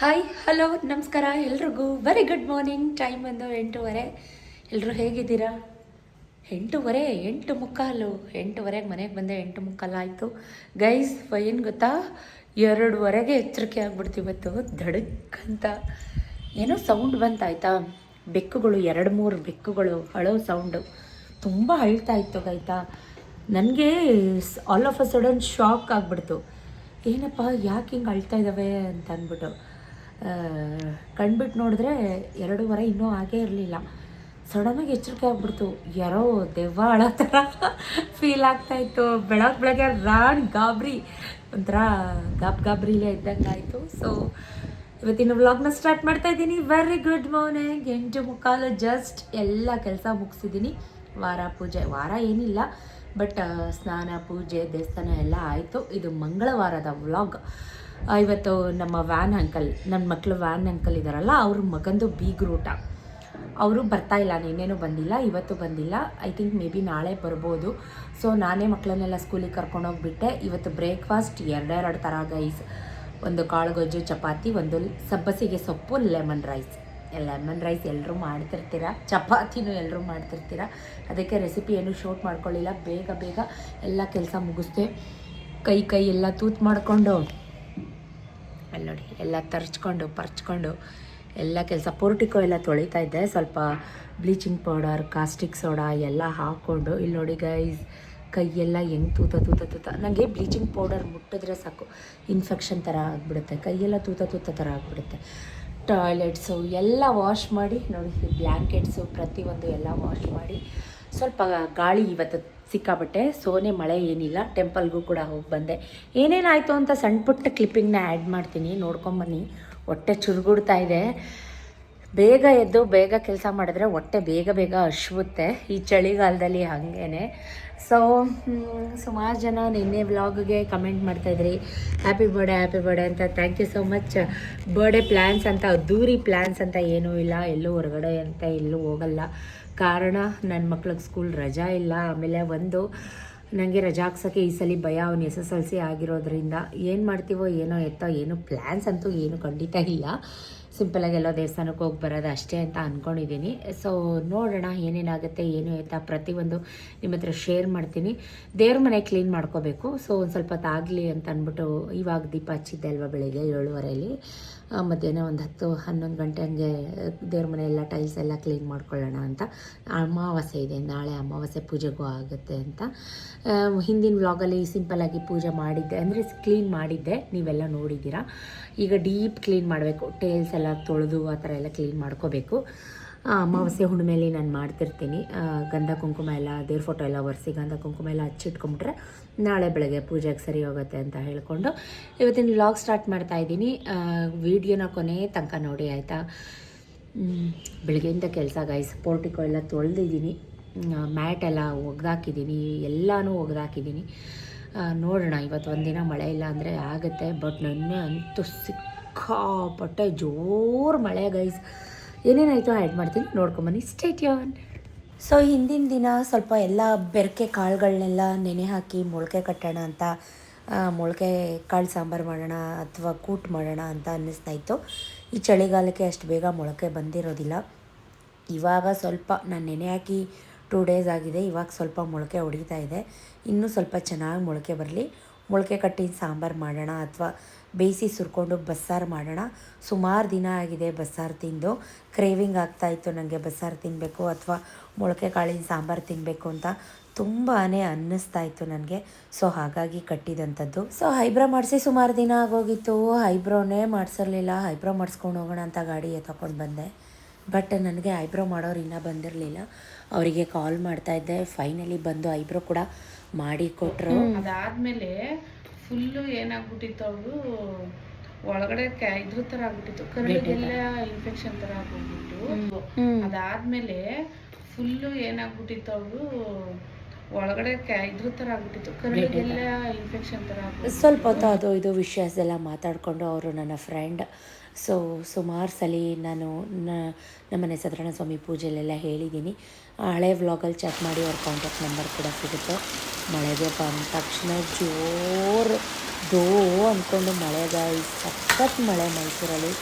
Hi hello ನಮಸ್ಕಾರ ಎಲ್ರಿಗೂ very good morning. Time ಬಂದು 8:30. ಎಲ್ಲರೂ ಹೇಗಿದ್ದೀರಾ? 8:30 8:45 ಮನೆಗೆ ಬಂದೆ. 8:45 ಆಯಿತು ಗೈಸ್. ಏನು ಗೊತ್ತಾ, 2:30ಗೆ ಎಚ್ಚರಿಕೆ ಆಗ್ಬಿಡ್ತು ಇವತ್ತು. ಧಡಕ್ ಅಂತ ಏನೋ ಸೌಂಡ್ ಬಂತಾಯ್ತಾ, ಬೆಕ್ಕುಗಳು 2-3 ಬೆಕ್ಕುಗಳು ಅಳೋ ಸೌಂಡು ತುಂಬ ಅಳ್ತಾ ಇತ್ತು ಆಯಿತಾ. ನನಗೆ all of a sudden shock ಆಗಿಬಿಡ್ತು. ಏನಪ್ಪ ಯಾಕೆ ಹಿಂಗೆ ಅಳ್ತಾ ಇದ್ದಾವೆ ಅಂತ ಅಂದ್ಬಿಟ್ಟು ಕಣ್ಬಿಟ್ಟು ನೋಡಿದ್ರೆ 2:30 ಇನ್ನೂ ಆಗೇ ಇರಲಿಲ್ಲ. ಸಡನ್ನಾಗಿ ಎಚ್ಚರಿಕೆ ಆಗ್ಬಿಡ್ತು. ಯಾರೋ ದೆವ್ವ ಅಳೋ ಥರ ಫೀಲ್ ಆಗ್ತಾಯಿತ್ತು. ಬೆಳಗ್ಗೆ ಗಾಬರಿ ಒಂಥರ ಗಾಬ್ರಿಲೇ ಇದ್ದಂಗೆ ಆಯಿತು. ಸೊ ಇವತ್ತಿನ ವ್ಲಾಗ್ನ ಸ್ಟಾರ್ಟ್ ಮಾಡ್ತಾ ಇದ್ದೀನಿ. Very good morning. 8:45 ಜಸ್ಟ್ ಎಲ್ಲ ಕೆಲಸ ಮುಗಿಸಿದ್ದೀನಿ. ವಾರ ಏನಿಲ್ಲ, ಬಟ್ ಸ್ನಾನ ಪೂಜೆ ದೇವಸ್ಥಾನ ಎಲ್ಲ ಆಯಿತು. ಇದು ಮಂಗಳವಾರದ ವ್ಲಾಗ್. ಇವತ್ತು ನಮ್ಮ ನನ್ನ ಮಕ್ಕಳು ವ್ಯಾನ್ ಅಂಕಲ್ ಇದ್ದಾರಲ್ಲ, ಅವ್ರ ಮಗಂದು ಬೀಗ್ರೂಟ. ಅವರು ಬರ್ತಾಯಿಲ್ಲ, ನಿನ್ನೇನೂ ಬಂದಿಲ್ಲ, ಇವತ್ತು ಬಂದಿಲ್ಲ. ಐ ಥಿಂಕ್ ಮೇ ಬಿ ನಾಳೆ ಬರ್ಬೋದು. ಸೊ ನಾನೇ ಮಕ್ಕಳನ್ನೆಲ್ಲ ಸ್ಕೂಲಿಗೆ ಕರ್ಕೊಂಡೋಗ್ಬಿಟ್ಟೆ. ಇವತ್ತು ಬ್ರೇಕ್ಫಾಸ್ಟ್ ಎರಡೆರಡು ಥರ ಗೈಸ್. ಒಂದು ಕಾಳುಗೊಜ್ಜು, ಚಪಾತಿ, ಒಂದು ಸಬ್ಬಸಿಗೆ ಸೊಪ್ಪು, ಲೆಮನ್ ರೈಸ್ ಎಲ್ಲರೂ ಮಾಡ್ತಿರ್ತೀರ, ಚಪಾತಿನೂ ಎಲ್ಲರೂ ಮಾಡ್ತಿರ್ತೀರ. ಅದಕ್ಕೆ ರೆಸಿಪಿ ಏನು ಶೂಟ್ ಮಾಡ್ಕೊಳ್ಳಿಲ್ಲ. ಬೇಗ ಎಲ್ಲ ಕೆಲಸ ಮುಗಿಸ್ದೆ. ಕೈ ಎಲ್ಲ ತೂತು ಮಾಡಿಕೊಂಡು ಅಲ್ಲಿ ನೋಡಿ ಎಲ್ಲ ಪರ್ಚ್ಕೊಂಡು ಎಲ್ಲ ಕೆಲಸ, ಪೋರ್ಟಿಕೋ ಎಲ್ಲ ತೊಳಿತಾ ಇದ್ದೆ. ಸ್ವಲ್ಪ ಬ್ಲೀಚಿಂಗ್ ಪೌಡರ್, ಕಾಸ್ಟಿಕ್ ಸೋಡಾ ಎಲ್ಲ ಹಾಕ್ಕೊಂಡು. ಇಲ್ಲಿ ನೋಡಿ ಗೈಸ್, ಕೈಯೆಲ್ಲ ಹೆಂಗೆ ತೂತ. ನನಗೆ ಬ್ಲೀಚಿಂಗ್ ಪೌಡರ್ ಮುಟ್ಟಿದ್ರೆ ಸಾಕು ಇನ್ಫೆಕ್ಷನ್ ಥರ ಆಗಿಬಿಡುತ್ತೆ. ಕೈಯೆಲ್ಲ ತೂತ ಥರ ಆಗಿಬಿಡುತ್ತೆ. ಟಾಯ್ಲೆಟ್ಸು ಎಲ್ಲ ವಾಶ್ ಮಾಡಿ ನೋಡಿ, ಬ್ಲ್ಯಾಂಕೆಟ್ಸು ಪ್ರತಿಯೊಂದು ಎಲ್ಲ ವಾಶ್ ಮಾಡಿ. ಸ್ವಲ್ಪ ಗಾಳಿ ಇವತ್ತು ಸಿಕ್ಕಾಬಟ್ಟೆ. ಸೋನೆ ಮಳೆ ಏನಿಲ್ಲ. ಟೆಂಪಲ್ಗೂ ಕೂಡ ಹೋಗಿ ಬಂದೆ. ಏನೇನಾಯಿತು ಅಂತ ಸಣ್ಣ ಪುಟ್ಟ ಕ್ಲಿಪ್ಪಿಂಗ್ನ ಆ್ಯಡ್ ಮಾಡ್ತೀನಿ, ನೋಡ್ಕೊಂಬನ್ನಿ. ಹೊಟ್ಟೆ ಚುರುಗುಡ್ತಾ ಇದೆ. ಬೇಗ ಎದ್ದು ಬೇಗ ಕೆಲಸ ಮಾಡಿದ್ರೆ ಹೊಟ್ಟೆ ಬೇಗ ಹಶ್ವುತ್ತೆ ಈ ಚಳಿಗಾಲದಲ್ಲಿ. ಹಾಗೇ ಸೊ ಸುಮಾರು ಜನ ನಿನ್ನೆ ವ್ಲಾಗ್ಗೆ ಕಮೆಂಟ್ ಮಾಡ್ತಾಯಿದ್ರಿ, ಹ್ಯಾಪಿ ಬರ್ಡೇ ಅಂತ. Thank you so much. Birthday plans ಅಂತ, ಅದ್ದೂರಿ ಪ್ಲ್ಯಾನ್ಸ್ ಅಂತ ಏನೂ ಇಲ್ಲ. ಎಲ್ಲೂ ಹೊರಗಡೆ ಅಂತ ಎಲ್ಲೂ ಹೋಗಲ್ಲ. ಕಾರಣ ನನ್ನ ಮಕ್ಳಿಗೆ ಸ್ಕೂಲ್ ರಜಾ ಇಲ್ಲ. ಆಮೇಲೆ ನನಗೆ ರಜಾ ಹಾಕ್ಸೋಕ್ಕೆ ಈ ಸಲ ಭಯ. ಅವನು SSLC ಆಗಿರೋದ್ರಿಂದ ಏನು ಮಾಡ್ತೀವೋ ಏನೋ ಏನು ಪ್ಲ್ಯಾನ್ಸ್ ಅಂತೂ ಏನು ಖಂಡಿತ ಇಲ್ಲ. ಸಿಂಪಲಾಗಿ ಎಲ್ಲೋ ದೇವಸ್ಥಾನಕ್ಕೆ ಹೋಗಿ ಬರೋದು ಅಷ್ಟೇ ಅಂತ ಅಂದ್ಕೊಂಡಿದ್ದೀನಿ. ಸೊ ನೋಡೋಣ ಏನೇನಾಗುತ್ತೆ ಏನು ಎತ್ತ ಪ್ರತಿಯೊಂದು ನಿಮ್ಮ ಹತ್ರ ಶೇರ್ ಮಾಡ್ತೀನಿ. ದೇವ್ರ ಮನೆ ಕ್ಲೀನ್ ಮಾಡ್ಕೋಬೇಕು. ಸೊ ಒಂದು ಸ್ವಲ್ಪ ಹೊತ್ತಾಗಲಿ ಅಂತ ಅಂದ್ಬಿಟ್ಟು ಇವಾಗ ದೀಪ ಹಚ್ಚಿದ್ದೆ ಅಲ್ವಾ, ಬೆಳಿಗ್ಗೆ 7:30. ಮಧ್ಯಾಹ್ನ ಒಂದು 10-11 ಗಂಟೆ ಹಂಗೆ ದೇವ್ರ ಮನೆ ಎಲ್ಲ ಟೈಲ್ಸ್ ಎಲ್ಲ ಕ್ಲೀನ್ ಮಾಡ್ಕೊಳ್ಳೋಣ ಅಂತ. ಅಮಾವಾಸ್ಯೆ ಇದೆ, ನಾಳೆ ಅಮಾವಾಸ್ಯೆ ಪೂಜೆಗೂ ಆಗುತ್ತೆ ಅಂತ. ಹಿಂದಿನ ವ್ಲಾಗಲ್ಲಿ ಸಿಂಪಲ್ಲಾಗಿ ಪೂಜೆ ಮಾಡಿದ್ದೆ, ಅಂದರೆ ಕ್ಲೀನ್ ಮಾಡಿದ್ದೆ, ನೀವೆಲ್ಲ ನೋಡಿದ್ದೀರಾ. ಈಗ ಡೀಪ್ ಕ್ಲೀನ್ ಮಾಡಬೇಕು. ಟೇಲ್ಸ್ ಎಲ್ಲ ತೊಳೆದು ಆ ಥರ ಎಲ್ಲ ಕ್ಲೀನ್ ಮಾಡ್ಕೋಬೇಕು. ಅಮಾವಾಸ್ಯೆ ಹುಣ್ಣಿಮೆಯಲ್ಲಿ ನಾನು ಮಾಡ್ತಿರ್ತೀನಿ. ಗಂಧ ಕುಂಕುಮ ಎಲ್ಲ, ದೇವ್ರ ಫೋಟೋ ಎಲ್ಲ ಒರೆಸಿ ಗಂಧ ಕುಂಕುಮ ಎಲ್ಲ ಹಚ್ಚಿಟ್ಕೊಂಬಿಟ್ರೆ ನಾಳೆ ಬೆಳಗ್ಗೆ ಪೂಜೆಗೆ ಸರಿ ಹೋಗುತ್ತೆ ಅಂತ ಹೇಳ್ಕೊಂಡು ಇವತ್ತಿನ ವ್ಲಾಗ್ ಸ್ಟಾರ್ಟ್ ಮಾಡ್ತಾಯಿದ್ದೀನಿ. ವೀಡಿಯೋನ ಕೊನೆ ತನಕ ನೋಡಿ ಆಯಿತಾ. ಬೆಳಗ್ಗೆಯಿಂದ ಕೆಲಸ ಗೈಸ್. ಪೋರ್ಟಿಕೋ ಎಲ್ಲ ತೊಳೆದಿದ್ದೀನಿ, ಮ್ಯಾಟ್ ಎಲ್ಲ ಒಗ್ದಾಕಿದ್ದೀನಿ, ಎಲ್ಲನೂ ಒಗ್ದಾಕಿದ್ದೀನಿ. ನೋಡೋಣ, ಇವತ್ತು ಒಂದಿನ ಮಳೆ ಇಲ್ಲ ಅಂದರೆ ಆಗುತ್ತೆ. ಬಟ್ ನೆನ್ನೆ ಅಂತೂ ಸಿಕ್ಕಾಪಟ್ಟೆ ಜೋರು ಮಳೆ ಗೈಸ್. ಏನೇನಾಯಿತು ಆ್ಯಡ್ ಮಾಡ್ತೀನಿ, ನೋಡ್ಕೊಂಬನ್ನಿ, ಸ್ಟೇ ಟ್ಯೂನ್. ಸೊ ಹಿಂದಿನ ದಿನ ಸ್ವಲ್ಪ ಎಲ್ಲ ಬೆರಕೆ ಕಾಳುಗಳನ್ನೆಲ್ಲ ನೆನೆ ಹಾಕಿ ಮೊಳಕೆ ಕಟ್ಟೋಣ ಅಂತ, ಮೊಳಕೆ ಕಾಳು ಸಾಂಬಾರು ಮಾಡೋಣ ಅಥವಾ ಕೂಟ್ ಮಾಡೋಣ ಅಂತ ಅನ್ನಿಸ್ತಾಯಿತ್ತು. ಈ ಚಳಿಗಾಲಕ್ಕೆ ಅಷ್ಟು ಬೇಗ ಮೊಳಕೆ ಬಂದಿರೋದಿಲ್ಲ. ಇವಾಗ ಸ್ವಲ್ಪ ನಾನು ನೆನೆ ಹಾಕಿ 2 ಡೇಸ್ ಆಗಿದೆ. ಇವಾಗ ಸ್ವಲ್ಪ ಮೊಳಕೆ ಹೊಡಿತಾ ಇದೆ. ಇನ್ನೂ ಸ್ವಲ್ಪ ಚೆನ್ನಾಗಿ ಮೊಳಕೆ ಬರಲಿ. ಮೊಳಕೆ ಕಟ್ಟಿ ಸಾಂಬಾರು ಮಾಡೋಣ ಅಥವಾ ಬೇಯಿಸಿ ಸುರ್ಕೊಂಡು ಬಸ್ಸಾರು ಮಾಡೋಣ. ಸುಮಾರು ದಿನ ಆಗಿದೆ ಬಸ್ಸಾರು ತಿಂದು. ಕ್ರೇವಿಂಗ್ ಆಗ್ತಾಯಿತ್ತು ನನಗೆ, ಬಸ್ಸಾರು ತಿನ್ನಬೇಕು ಅಥವಾ ಮೊಳಕೆ ಕಾಳಿನ ಸಾಂಬಾರು ತಿನ್ನಬೇಕು ಅಂತ ತುಂಬಾ ಅನ್ನಿಸ್ತಾಯಿತ್ತು ನನಗೆ. ಸೊ ಹಾಗಾಗಿ ಕಟ್ಟಿದಂಥದ್ದು. ಸೊ ಐಬ್ರೋ ಮಾಡಿಸಿ ಸುಮಾರು ದಿನ ಆಗೋಗಿತ್ತು. ಐಬ್ರೋನೇ ಮಾಡಿಸಿರಲಿಲ್ಲ. ಐಬ್ರೋ ಮಾಡಿಸ್ಕೊಂಡು ಹೋಗೋಣ ಅಂತ ಗಾಡಿ ತಗೊಂಡು ಬಂದೆ. ಬಟ್ ನನಗೆ ಐಬ್ರೋ ಮಾಡೋರು ಇನ್ನೂ ಬಂದಿರಲಿಲ್ಲ. ಅವರಿಗೆ ಕಾಲ್ ಮಾಡ್ತಾಯಿದ್ದೆ. ಫೈನಲಿ ಬಂದು ಐಬ್ರೋ ಕೂಡ ಮಾಡಿ ಕೊಟ್ಟರು. ಅದಾದಮೇಲೆ ಫುಲ್ಲು ಏನಾಗ್ಬಿಟ್ಟಿತ್ತು, ಅವಳು ಒಳಗಡೆ ಇದ್ರ ಥರ ಆಗ್ಬಿಟ್ಟಿತ್ತು, ಕರಳಿಗೆಲ್ಲ ಇನ್ಫೆಕ್ಷನ್ ಥರ ಆಗೋಗ್ಬಿಟ್ಟು. ಅದಾದಮೇಲೆ ಫುಲ್ಲು ಏನಾಗ್ಬಿಟ್ಟಿತ್ತು, ಅವಳು ಒಳಗಡೆ ಇದ್ರ ಥರ ಆಗ್ಬಿಟ್ಟಿತ್ತು, ಕರಳಿಗೆಲ್ಲ ಇನ್ಫೆಕ್ಷನ್ ಥರ ಆಗ್ಬಿಟ್ಟು. ಸ್ವಲ್ಪ ಹೊತ್ತು ಅದು ಇದು ವಿಷಯಸ್ ಎಲ್ಲ ಮಾತಾಡಿಕೊಂಡು ಅವರು ನನ್ನ ಫ್ರೆಂಡ್. ಸೊ ಸುಮಾರು ಸಲ ನಾನು ನಮ್ಮನೆ ಸತ್ಯನಾರಾಯಣ ಸ್ವಾಮಿ ಪೂಜೆಯಲ್ಲೆಲ್ಲ ಹೇಳಿದ್ದೀನಿ. ಹಳೆ ವ್ಲಾಗಲ್ಲಿ ಚೆಕ್ ಮಾಡಿ ಅವ್ರ ಕಾಂಟ್ಯಾಕ್ಟ್ ನಂಬರ್ ಕೂಡ ಸಿಗುತ್ತೆ. ಮಳೆಗೆ ಬಂದ ತಕ್ಷಣ ಜೋರು ಅಂದ್ಕೊಂಡು ಮಳೆಗಾಯಿ ಸಖತ್ ಮಳೆ ಮೈಸೂರಲ್ಲಿ.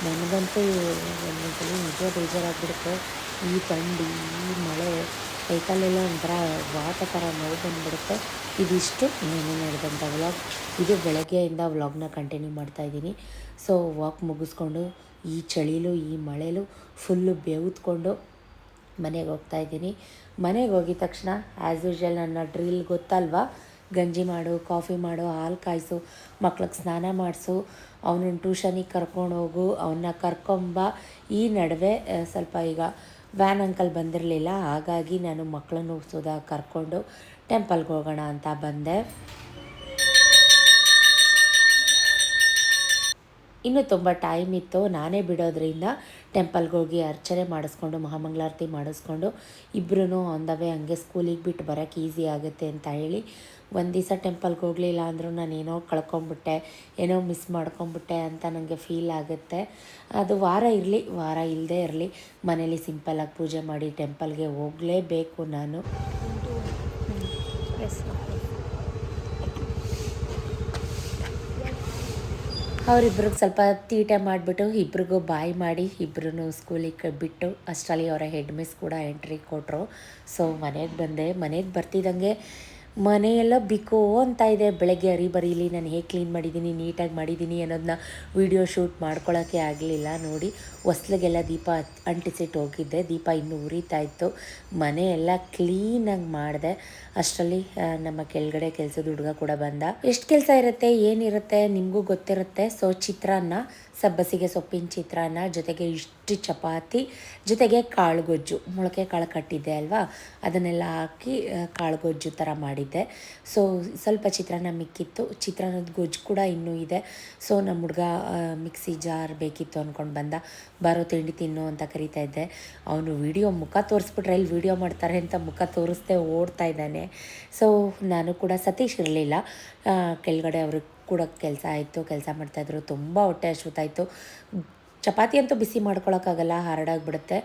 ನನಗಂತೂ ಒಂದೊಂದ್ಸಲ ನಿಜ ಬೇಜಾರಾಗ್ಬಿಡುತ್ತೆ. ಈ ಥಂಡಿ, ಈ ಮಳೆ, ಕೈಕಾಲೆಲ್ಲ ಒಂಥರ ವಾತ ಥರ ನೋವು ಬಂದುಬಿಡುತ್ತೆ. ಇದಿಷ್ಟು ನೆನ್ನೆ ನಡೆದಂಥ ವ್ಲಾಗ್. ಇದು ಬೆಳಗ್ಗೆಯಿಂದ ವ್ಲಾಗ್ನ ಕಂಟಿನ್ಯೂ ಮಾಡ್ತಾಯಿದ್ದೀನಿ. ಸೊ ವಾಕ್ ಮುಗಿಸ್ಕೊಂಡು ಈ ಚಳಿಲೂ ಈ ಮಳೆಲೂ ಫುಲ್ಲು ಬೆವ್ತ್ಕೊಂಡು ಮನೆಗೆ ಹೋಗ್ತಾಯಿದ್ದೀನಿ. ಮನೆಗೆ ಹೋಗಿದ ತಕ್ಷಣ ಆ್ಯಸ್ ಯೂಶ್ವಲ್ ನನ್ನ ಡ್ರಿಲ್ ಗೊತ್ತಲ್ವಾ, ಗಂಜಿ ಮಾಡು, ಕಾಫಿ ಮಾಡು, ಹಾಲು ಕಾಯಿಸು, ಮಕ್ಳಿಗೆ ಸ್ನಾನ ಮಾಡಿಸು, ಅವನನ್ನು ಟ್ಯೂಷನಿಗೆ ಕರ್ಕೊಂಡು ಹೋಗು, ಅವನ್ನ ಕರ್ಕೊಂಬ. ಈ ನಡುವೆ ಸ್ವಲ್ಪ ಈಗ ವ್ಯಾನ್ ಅಂಕಲ್ ಬಂದಿರಲಿಲ್ಲ, ಹಾಗಾಗಿ ನಾನು ಮಕ್ಕಳನ್ನು ಸುಧಾ ಕರ್ಕೊಂಡು ಟೆಂಪಲ್ಗೆ ಹೋಗೋಣ ಅಂತ ಬಂದೆ. ಇನ್ನೂ ತುಂಬ ಟೈಮ್ ಇತ್ತು. ನಾನೇ ಬಿಡೋದ್ರಿಂದ ಟೆಂಪಲ್ಗೆ ಹೋಗಿ ಅರ್ಚನೆ ಮಾಡಿಸ್ಕೊಂಡು ಮಹಾಮಂಗಳಾರತಿ ಮಾಡಿಸ್ಕೊಂಡು ಇಬ್ಬರೂ ಆನ್ ದ ವೇ ಹಂಗೆ ಸ್ಕೂಲಿಗೆ ಬಿಟ್ಟು ಬರೋಕ್ಕೆ ಈಸಿ ಆಗುತ್ತೆ ಅಂತ ಹೇಳಿ ಒಂದು ದಿವಸ ಟೆಂಪಲ್ಗೆ ಹೋಗಲಿಲ್ಲ ಅಂದರೂ ನಾನು ಏನೋ ಕಳ್ಕೊಂಬಿಟ್ಟೆ, ಏನೋ ಮಿಸ್ ಮಾಡ್ಕೊಂಬಿಟ್ಟೆ ಅಂತ ನನಗೆ ಫೀಲ್ ಆಗುತ್ತೆ. ಅದು ವಾರ ಇರಲಿ ವಾರ ಇಲ್ಲದೇ ಇರಲಿ, ಮನೇಲಿ ಸಿಂಪಲ್ಲಾಗಿ ಪೂಜೆ ಮಾಡಿ ಟೆಂಪಲ್ಗೆ ಹೋಗಲೇಬೇಕು ನಾನು. ಅವರಿಬ್ರಿಗೆ ಸ್ವಲ್ಪ ತೀಟೆ ಮಾಡಿಬಿಟ್ಟು ಇಬ್ರಿಗೂ ಬಾಯ್ ಮಾಡಿ ಇಬ್ಬರೂ ಸ್ಕೂಲಿಗೆ ಬಿಟ್ಟು ಅಷ್ಟರಲ್ಲಿ ಅವರ ಹೆಡ್ ಮಿಸ್ ಕೂಡ ಎಂಟ್ರಿ ಕೊಟ್ಟರು. ಸೊ ಮನೆಗೆ ಬಂದೆ. ಮನೆಗೆ ಬರ್ತಿದ್ದಂಗೆ ಮನೆಯೆಲ್ಲ ಬಿಕೋ ಅಂತ ಇದೆ. ಬೆಳಗ್ಗೆ ಬರೀಲಿ ನಾನು ಹೇಗೆ ಕ್ಲೀನ್ ಮಾಡಿದ್ದೀನಿ, ನೀಟಾಗಿ ಮಾಡಿದ್ದೀನಿ ಅನ್ನೋದನ್ನ ವೀಡಿಯೋ ಶೂಟ್ ಮಾಡ್ಕೊಳ್ಳೋಕ್ಕೆ ಆಗಲಿಲ್ಲ. ನೋಡಿ ಹೊಸ್ಲಿಗೆಲ್ಲ ದೀಪ ಅಂಟಿಸಿಟ್ಟು ಹೋಗಿದ್ದೆ, ದೀಪ ಇನ್ನೂ ಉರಿತಾ ಇತ್ತು. ಮನೆಯೆಲ್ಲ ಕ್ಲೀನಾಗಿ ಮಾಡಿದೆ. ಅಷ್ಟರಲ್ಲಿ ನಮ್ಮ ಕೆಳಗಡೆ ಕೆಲಸದ ಹುಡುಗ ಕೂಡ ಬಂದ. ಎಷ್ಟು ಕೆಲಸ ಇರುತ್ತೆ, ಏನಿರುತ್ತೆ ನಿಮಗೂ ಗೊತ್ತಿರುತ್ತೆ. ಸೊ ಚಿತ್ರಾನ್ನ, ಸಬ್ಬಸಿಗೆ ಸೊಪ್ಪಿನ ಚಿತ್ರಾನ್ನ, ಜೊತೆಗೆ ಇಷ್ಟು ಚಪಾತಿ, ಜೊತೆಗೆ ಕಾಳುಗೊಜ್ಜು, ಮೊಳಕೆ ಕಾಳು ಕಟ್ಟಿದ್ದೆ ಅಲ್ವಾ, ಅದನ್ನೆಲ್ಲ ಹಾಕಿ ಕಾಳುಗೊಜ್ಜು ಥರ ಮಾಡಿದ್ದೆ. ಸೊ ಸ್ವಲ್ಪ ಚಿತ್ರಾನ್ನ ಮಿಕ್ಕಿತ್ತು. ಚಿತ್ರಾನ್ನದ ಗೊಜ್ಜು ಕೂಡ ಇನ್ನೂ ಇದೆ. ಸೊ ನಮ್ಮ ಹುಡುಗ ಮಿಕ್ಸಿ ಜಾರ್ ಬೇಕಿತ್ತು ಅಂದ್ಕೊಂಡು ಬಂದ. ಬಾರೋ ತಿಂಡಿ ತಿನ್ನು ಅಂತ ಕರಿತಾ ಇದ್ದೆ. ಅವನು ಮುಖ ತೋರಿಸ್ಬಿಟ್ರೆ ಇಲ್ಲಿ ವೀಡಿಯೋ ಮಾಡ್ತಾರೆ ಅಂತ ಮುಖ ತೋರಿಸ್ದೆ ಓಡ್ತಾ ಇದ್ದಾನೆ. ಸೊ ನಾನು ಕೂಡ ಸತೀಶ್ ಇರಲಿಲ್ಲ, ಕೆಳಗಡೆ ಅವ್ರಿಗೆ ಕೂಡ ಕೆಲಸ ಆಯಿತು, ಕೆಲಸ ಮಾಡ್ತಾಯಿದ್ರು. ತುಂಬ ಹೊಟ್ಟೆ ಹಸಿತಾಯಿತ್ತು. ಚಪಾತಿ ಅಂತೂ ಬಿಸಿ ಮಾಡ್ಕೊಳಕ್ಕಾಗಲ್ಲ, ಹಾರ್ಡಾಗಿಬಿಡುತ್ತೆ.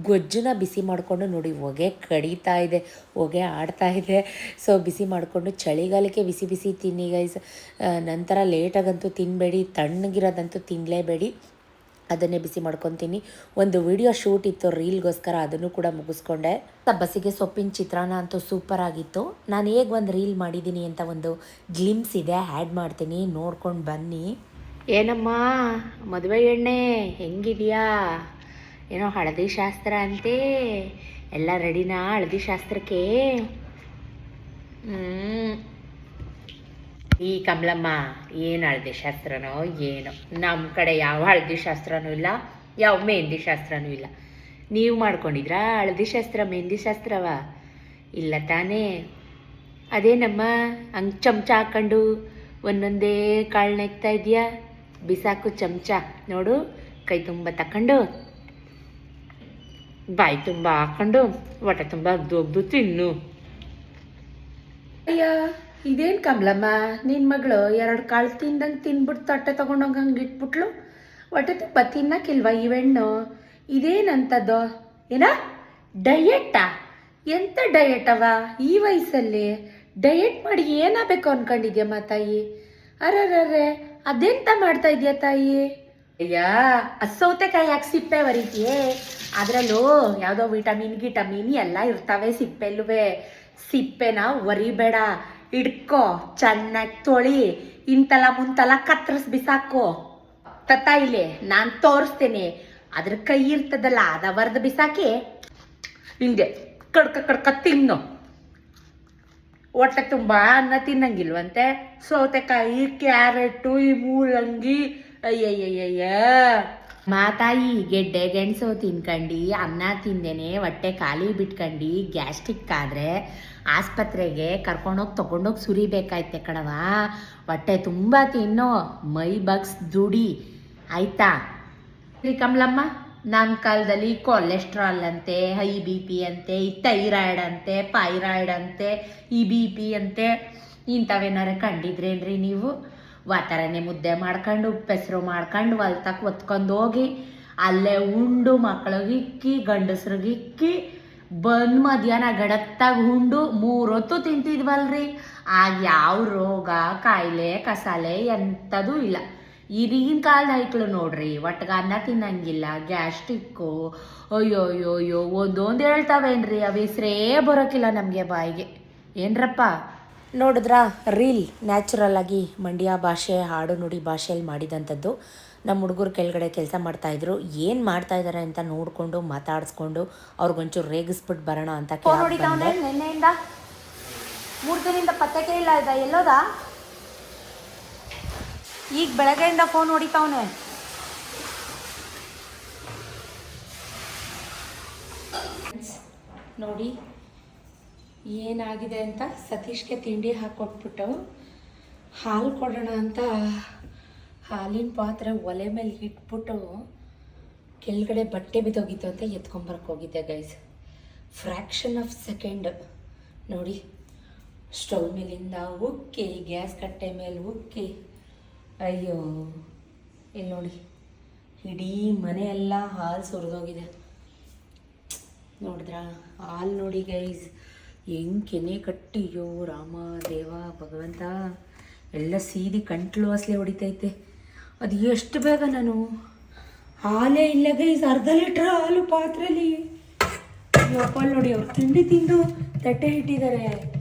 ಗೊಜ್ಜನ್ನ ಬಿಸಿ ಮಾಡಿಕೊಂಡು ನೋಡಿ ಹೊಗೆ ಕಡಿತಾ ಇದೆ, ಹೊಗೆ ಆಡ್ತಾ ಇದೆ. ಸೊ ಬಿಸಿ ಮಾಡಿಕೊಂಡು ಚಳಿಗಾಲಕ್ಕೆ ಬಿಸಿ ಬಿಸಿ ತಿನ್ನಿ ಗೈಸ್. ನಂತರ ಲೇಟಾಗಂತೂ ತಿನ್ನಬೇಡಿ, ತಣ್ಣಗಿರೋದಂತೂ ತಿನ್ನಲೇಬೇಡಿ, ಅದನ್ನೇ ಬಿಸಿ ಮಾಡ್ಕೊತೀನಿ. ಒಂದು ವಿಡಿಯೋ ಶೂಟ್ ಇತ್ತು ರೀಲ್ಗೋಸ್ಕರ, ಅದನ್ನು ಕೂಡ ಮುಗಿಸ್ಕೊಂಡೆ. ಬಸ್ಸಿಗೆ ಸೊಪ್ಪಿನ ಚಿತ್ರಾನ್ನ ಅಂತೂ ಸೂಪರ್ ಆಗಿತ್ತು. ನಾನು ಹೇಗೆ ಒಂದು ರೀಲ್ ಮಾಡಿದ್ದೀನಿ ಅಂತ ಒಂದು ಗ್ಲಿಮ್ಸ್ ಇದೆ, ಆ್ಯಡ್ ಮಾಡ್ತೀನಿ, ನೋಡ್ಕೊಂಡು ಬನ್ನಿ. ಏನಮ್ಮ ಮದುವೆ ಎಣ್ಣೆ ಹೆಂಗಿದೆಯಾ? ಏನೋ ಹಳದಿ ಶಾಸ್ತ್ರ ಅಂತೆ, ಎಲ್ಲ ರೆಡಿನಾ ಹಳದಿ ಶಾಸ್ತ್ರಕ್ಕೆ? ಈ ಕಮಲಮ್ಮ ಏನು ಹಳದಿ ಶಾಸ್ತ್ರನೋ ಏನೋ, ನಮ್ಮ ಕಡೆ ಯಾವ ಹಳದಿ ಶಾಸ್ತ್ರನೂ ಇಲ್ಲ, ಯಾವ ಮೆಹಂದಿ ಶಾಸ್ತ್ರನೂ ಇಲ್ಲ. ನೀವು ಮಾಡ್ಕೊಂಡಿದ್ರಾ ಹಳದಿ ಶಾಸ್ತ್ರ, ಮೆಹಂದಿ ಶಾಸ್ತ್ರವ? ಇಲ್ಲ ತಾನೇ. ಅದೇನಮ್ಮ ಹಂಗೆ ಚಮಚ ಹಾಕ್ಕೊಂಡು ಒಂದೊಂದೇ ಕಾಳು ನೆಕ್ತಾ ಇದೆಯಾ? ಬಿಸಾಕು ಚಮಚ, ನೋಡು, ಕೈ ತುಂಬ ತಕೊಂಡು ಬಾಯಿ ತುಂಬ ಹಾಕ್ಕೊಂಡು ಹೊಟ್ಟೆ ತುಂಬ ಅಗ್ದು ತಿನ್ನು. ಅಯ್ಯ ಇದೇನು ಕಮಲಮ್ಮ, ನಿನ್ನ ಮಗಳು 2 ಕಾಳು ತಿಂದಂಗೆ ತಿನ್ಬಿಟ್ಟು ತಟ್ಟೆ ತೊಗೊಂಡೋಗಿ ಹಂಗೆ ಇಟ್ಬಿಟ್ಲು. ಹೊಟ್ಟೆ ತುಂಬ ತಿನ್ನಕ್ಕಿಲ್ವ ಇವೆಣ್ಣು? ಇದೇನಂತದ್ದು? ಏನ ಡಯೆಟ್ಟಾ? ಎಂಥ ಡಯೆಟ್ ಅವ ಈ ವಯಸ್ಸಲ್ಲಿ? ಡಯೆಟ್ ಮಾಡಿ ಏನಾಗಬೇಕು ಅನ್ಕೊಂಡಿದ್ಯಮ್ಮ ತಾಯಿ? ಅರ್ರರ್ರೆ, ಅದೆಂತ ಮಾಡ್ತಾ ಇದೆಯಾ ತಾಯಿ? ಅಯ್ಯ ಸೌತೆಕಾಯಿ ಯಾಕೆ ಸಿಪ್ಪೆ ಬರೀತಿಯೇ? ಅದರಲ್ಲೂ ಯಾವುದೋ ವಿಟಮಿನ್ ಎಲ್ಲ ಇರ್ತವೆ ಸಿಪ್ಪೆಲ್ಲುವೆ. ಸಿಪ್ಪೆನ ಒರಿಬೇಡ, ಹಿಡ್ಕೊ, ಚೆನ್ನಾಗಿ ತೊಳಿ, ಇಂತಲ ಮುಂತಲ ಕತ್ತರಿಸಿ ಬಿಸಾಕೋ. ಇಲ್ಲಿ ನಾನು ತೋರಿಸ್ತೇನೆ, ಅದ್ರ ಕೈ ಇರ್ತದಲ್ಲ ಅದ ಬರ್ದು ಬಿಸಾಕಿ ಹಿಂಗೆ ಕಡ್ಕ ತಿನ್ನು. ಹೊಟ್ಟೆ ತುಂಬ ಅನ್ನ ತಿನ್ನಂಗಿಲ್ವಂತೆ. ಸೌತೆಕಾಯಿ, ಕ್ಯಾರೆಟು, ಈ ಮೂಲಂಗಿ, ಅಯ್ಯಯ್ಯಯ್ಯ ಮಾತಾಯಿ ಗೆಡ್ಡೆ ಗೆಣಸು ತಿನ್ಕಂಡು ಅನ್ನ ತಿಂದೇನೆ ಹೊಟ್ಟೆ ಖಾಲಿ ಬಿಟ್ಕಂಡು ಗ್ಯಾಸ್ಟ್ರಿಕ್ ಆದರೆ ಆಸ್ಪತ್ರೆಗೆ ಕರ್ಕೊಂಡೋಗಿ ತೊಗೊಂಡೋಗಿ ಸುರಿಬೇಕಾಯ್ತೆ ಕಣವ. ಹೊಟ್ಟೆ ತುಂಬ ತಿನ್ನೋ, ಮೈ ಬಗ್ಸ್ ದುಡಿ ಆಯ್ತಾ? ಕಮಲಮ್ಮ, ನಮ್ಮ ಕಾಲದಲ್ಲಿ ಕೊಲೆಸ್ಟ್ರಾಲ್ ಅಂತೆ, ಹೈ BP ಅಂತೆ, ಈ ಥೈರಾಯ್ಡ್ ಅಂತೆ, ಪೈರಾಯ್ಡ್ ಅಂತೆ, ಈ BP ಅಂತೆ, ಇಂಥವೇನಾರು ಕಂಡಿದ್ರೇನ್ರಿ ನೀವು? ವಾತರನೆ ಮುದ್ದೆ ಮಾಡ್ಕೊಂಡು ಉಪ್ಪೆಸರು ಮಾಡ್ಕೊಂಡು ಹೊಲ್ತಕ್ಕೆ ಒತ್ಕೊಂಡು ಹೋಗಿ ಅಲ್ಲೇ ಉಂಡು ಮಕ್ಳಿಗೆ ಇಕ್ಕಿ ಗಂಡಸ್ರಿಗೆ ಇಕ್ಕಿ ಬಂದು ಮಧ್ಯಾಹ್ನ ಗಡತ್ತಾಗ ಉಂಡು 3 ಹೊತ್ತು ತಿಂತಿದ್ವಲ್ರಿ. ಆಗ ಯಾವ ರೋಗ ಕಾಯಿಲೆ ಕಸಾಲೆ ಎಂಥದೂ ಇಲ್ಲ. ಈಗಿನ ಕಾಲದ ಐಕ್ಳು ನೋಡ್ರಿ ಒಟ್ಟಿಗೆ ಅನ್ನ ತಿನ್ನಂಗಿಲ್ಲ, ಗ್ಯಾಸ್ಟ್ರಿಕ್ಕು, ಅಯ್ಯೋ ಅಯ್ಯೋ ಅಯ್ಯೋ ಒಂದೊಂದು ಹೇಳ್ತಾವೇನ್ರಿ, ಅವು ಹೆಸ್ರೇ ಬರೋಕ್ಕಿಲ್ಲ ನಮಗೆ ಬಾಯಿಗೆ. ಏನ್ರಪ್ಪ ನೋಡಿದ್ರಾ ರೀಲ್ ನ್ಯಾಚುರಲ್ ಆಗಿ ಮಂಡ್ಯ ಭಾಷೆ ಹಾಡು ನುಡಿ ಭಾಷೆಯಲ್ಲಿ ಮಾಡಿದಂಥದ್ದು. ನಮ್ಮ ಹುಡುಗರು ಕೆಳಗಡೆ ಕೆಲಸ ಮಾಡ್ತಾಯಿದ್ರು, ಏನು ಮಾಡ್ತಾಯಿದ್ದಾರೆ ಅಂತ ನೋಡಿಕೊಂಡು ಮಾತಾಡಿಸ್ಕೊಂಡು ಅವ್ರಿಗೊಂಚೂರು ರೇಗಿಸ್ಬಿಟ್ಟು ಬರೋಣ ಅಂತ. ನೋಡಿದವನೇ ನಿನ್ನೆಯಿಂದ 3 ದಿನದಿಂದ ಪತ್ತೆಗೆ ಇಲ್ಲ ಇದ್ದ, ಎಲ್ಲೋದ? ಈಗ ಬೆಳಗ್ಗೆಯಿಂದ ಫೋನ್ ಹೊಡಿತಾವನೆ. ನೋಡಿ ಏನಾಗಿದೆ ಅಂತ. ಸತೀಶ್ಗೆ ತಿಂಡಿ ಹಾಕ್ಕೊಟ್ಬಿಟ್ಟು ಹಾಲು ಕೊಡೋಣ ಅಂತ ಹಾಲಿನ ಪಾತ್ರೆ ಒಲೆ ಮೇಲೆ ಇಟ್ಬಿಟ್ಟು ಕೆಳಗಡೆ ಬಟ್ಟೆ ಬಿದ್ದೋಗಿತ್ತು ಅಂತ ಎತ್ಕೊಂಬರಕ್ಕೆ ಹೋಗಿದ್ದೆ ಗೈಸ್. ಫ್ರ್ಯಾಕ್ಷನ್ ಆಫ್ ಸೆಕೆಂಡ್ ನೋಡಿ, ಸ್ಟವ್ ಮೇಲಿಂದ ಉಕ್ಕಿ ಗ್ಯಾಸ್ ಕಟ್ಟೆ ಮೇಲೆ ಉಕ್ಕಿ, ಅಯ್ಯೋ ಇಲ್ಲಿ ನೋಡಿ ಇಡೀ ಮನೆಯೆಲ್ಲ ಹಾಲು ಸುರಿದೋಗಿದೆ. ನೋಡಿದ್ರಾ ಹಾಲು ನೋಡಿ ಗೈಸ್, ಹೆಂಗೆ ಕೆನೆ ಕಟ್ಟಿಯೋ ರಾಮ ದೇವ ಭಗವಂತ, ಎಲ್ಲ ಸೀದಿ ಕಂಟ್ಲು ಹಸ್ಲೆ ಹೊಡಿತೈತೆ. ಅದು ಎಷ್ಟು ಬೇಗ ನಾನು ಹಾಲೇ ಇಲ್ಲ ಗೈಸ್, ಅರ್ಧ ಲೀಟ್ರ್ ಹಾಲು ಪಾತ್ರೆಲಿ. ಅಪ್ಪಲ್ಲಿ ನೋಡಿ ಅವ್ರು ತಿಂಡಿ ತಿಂದು ತಟ್ಟೆ ಇಟ್ಟಿದ್ದಾರೆ,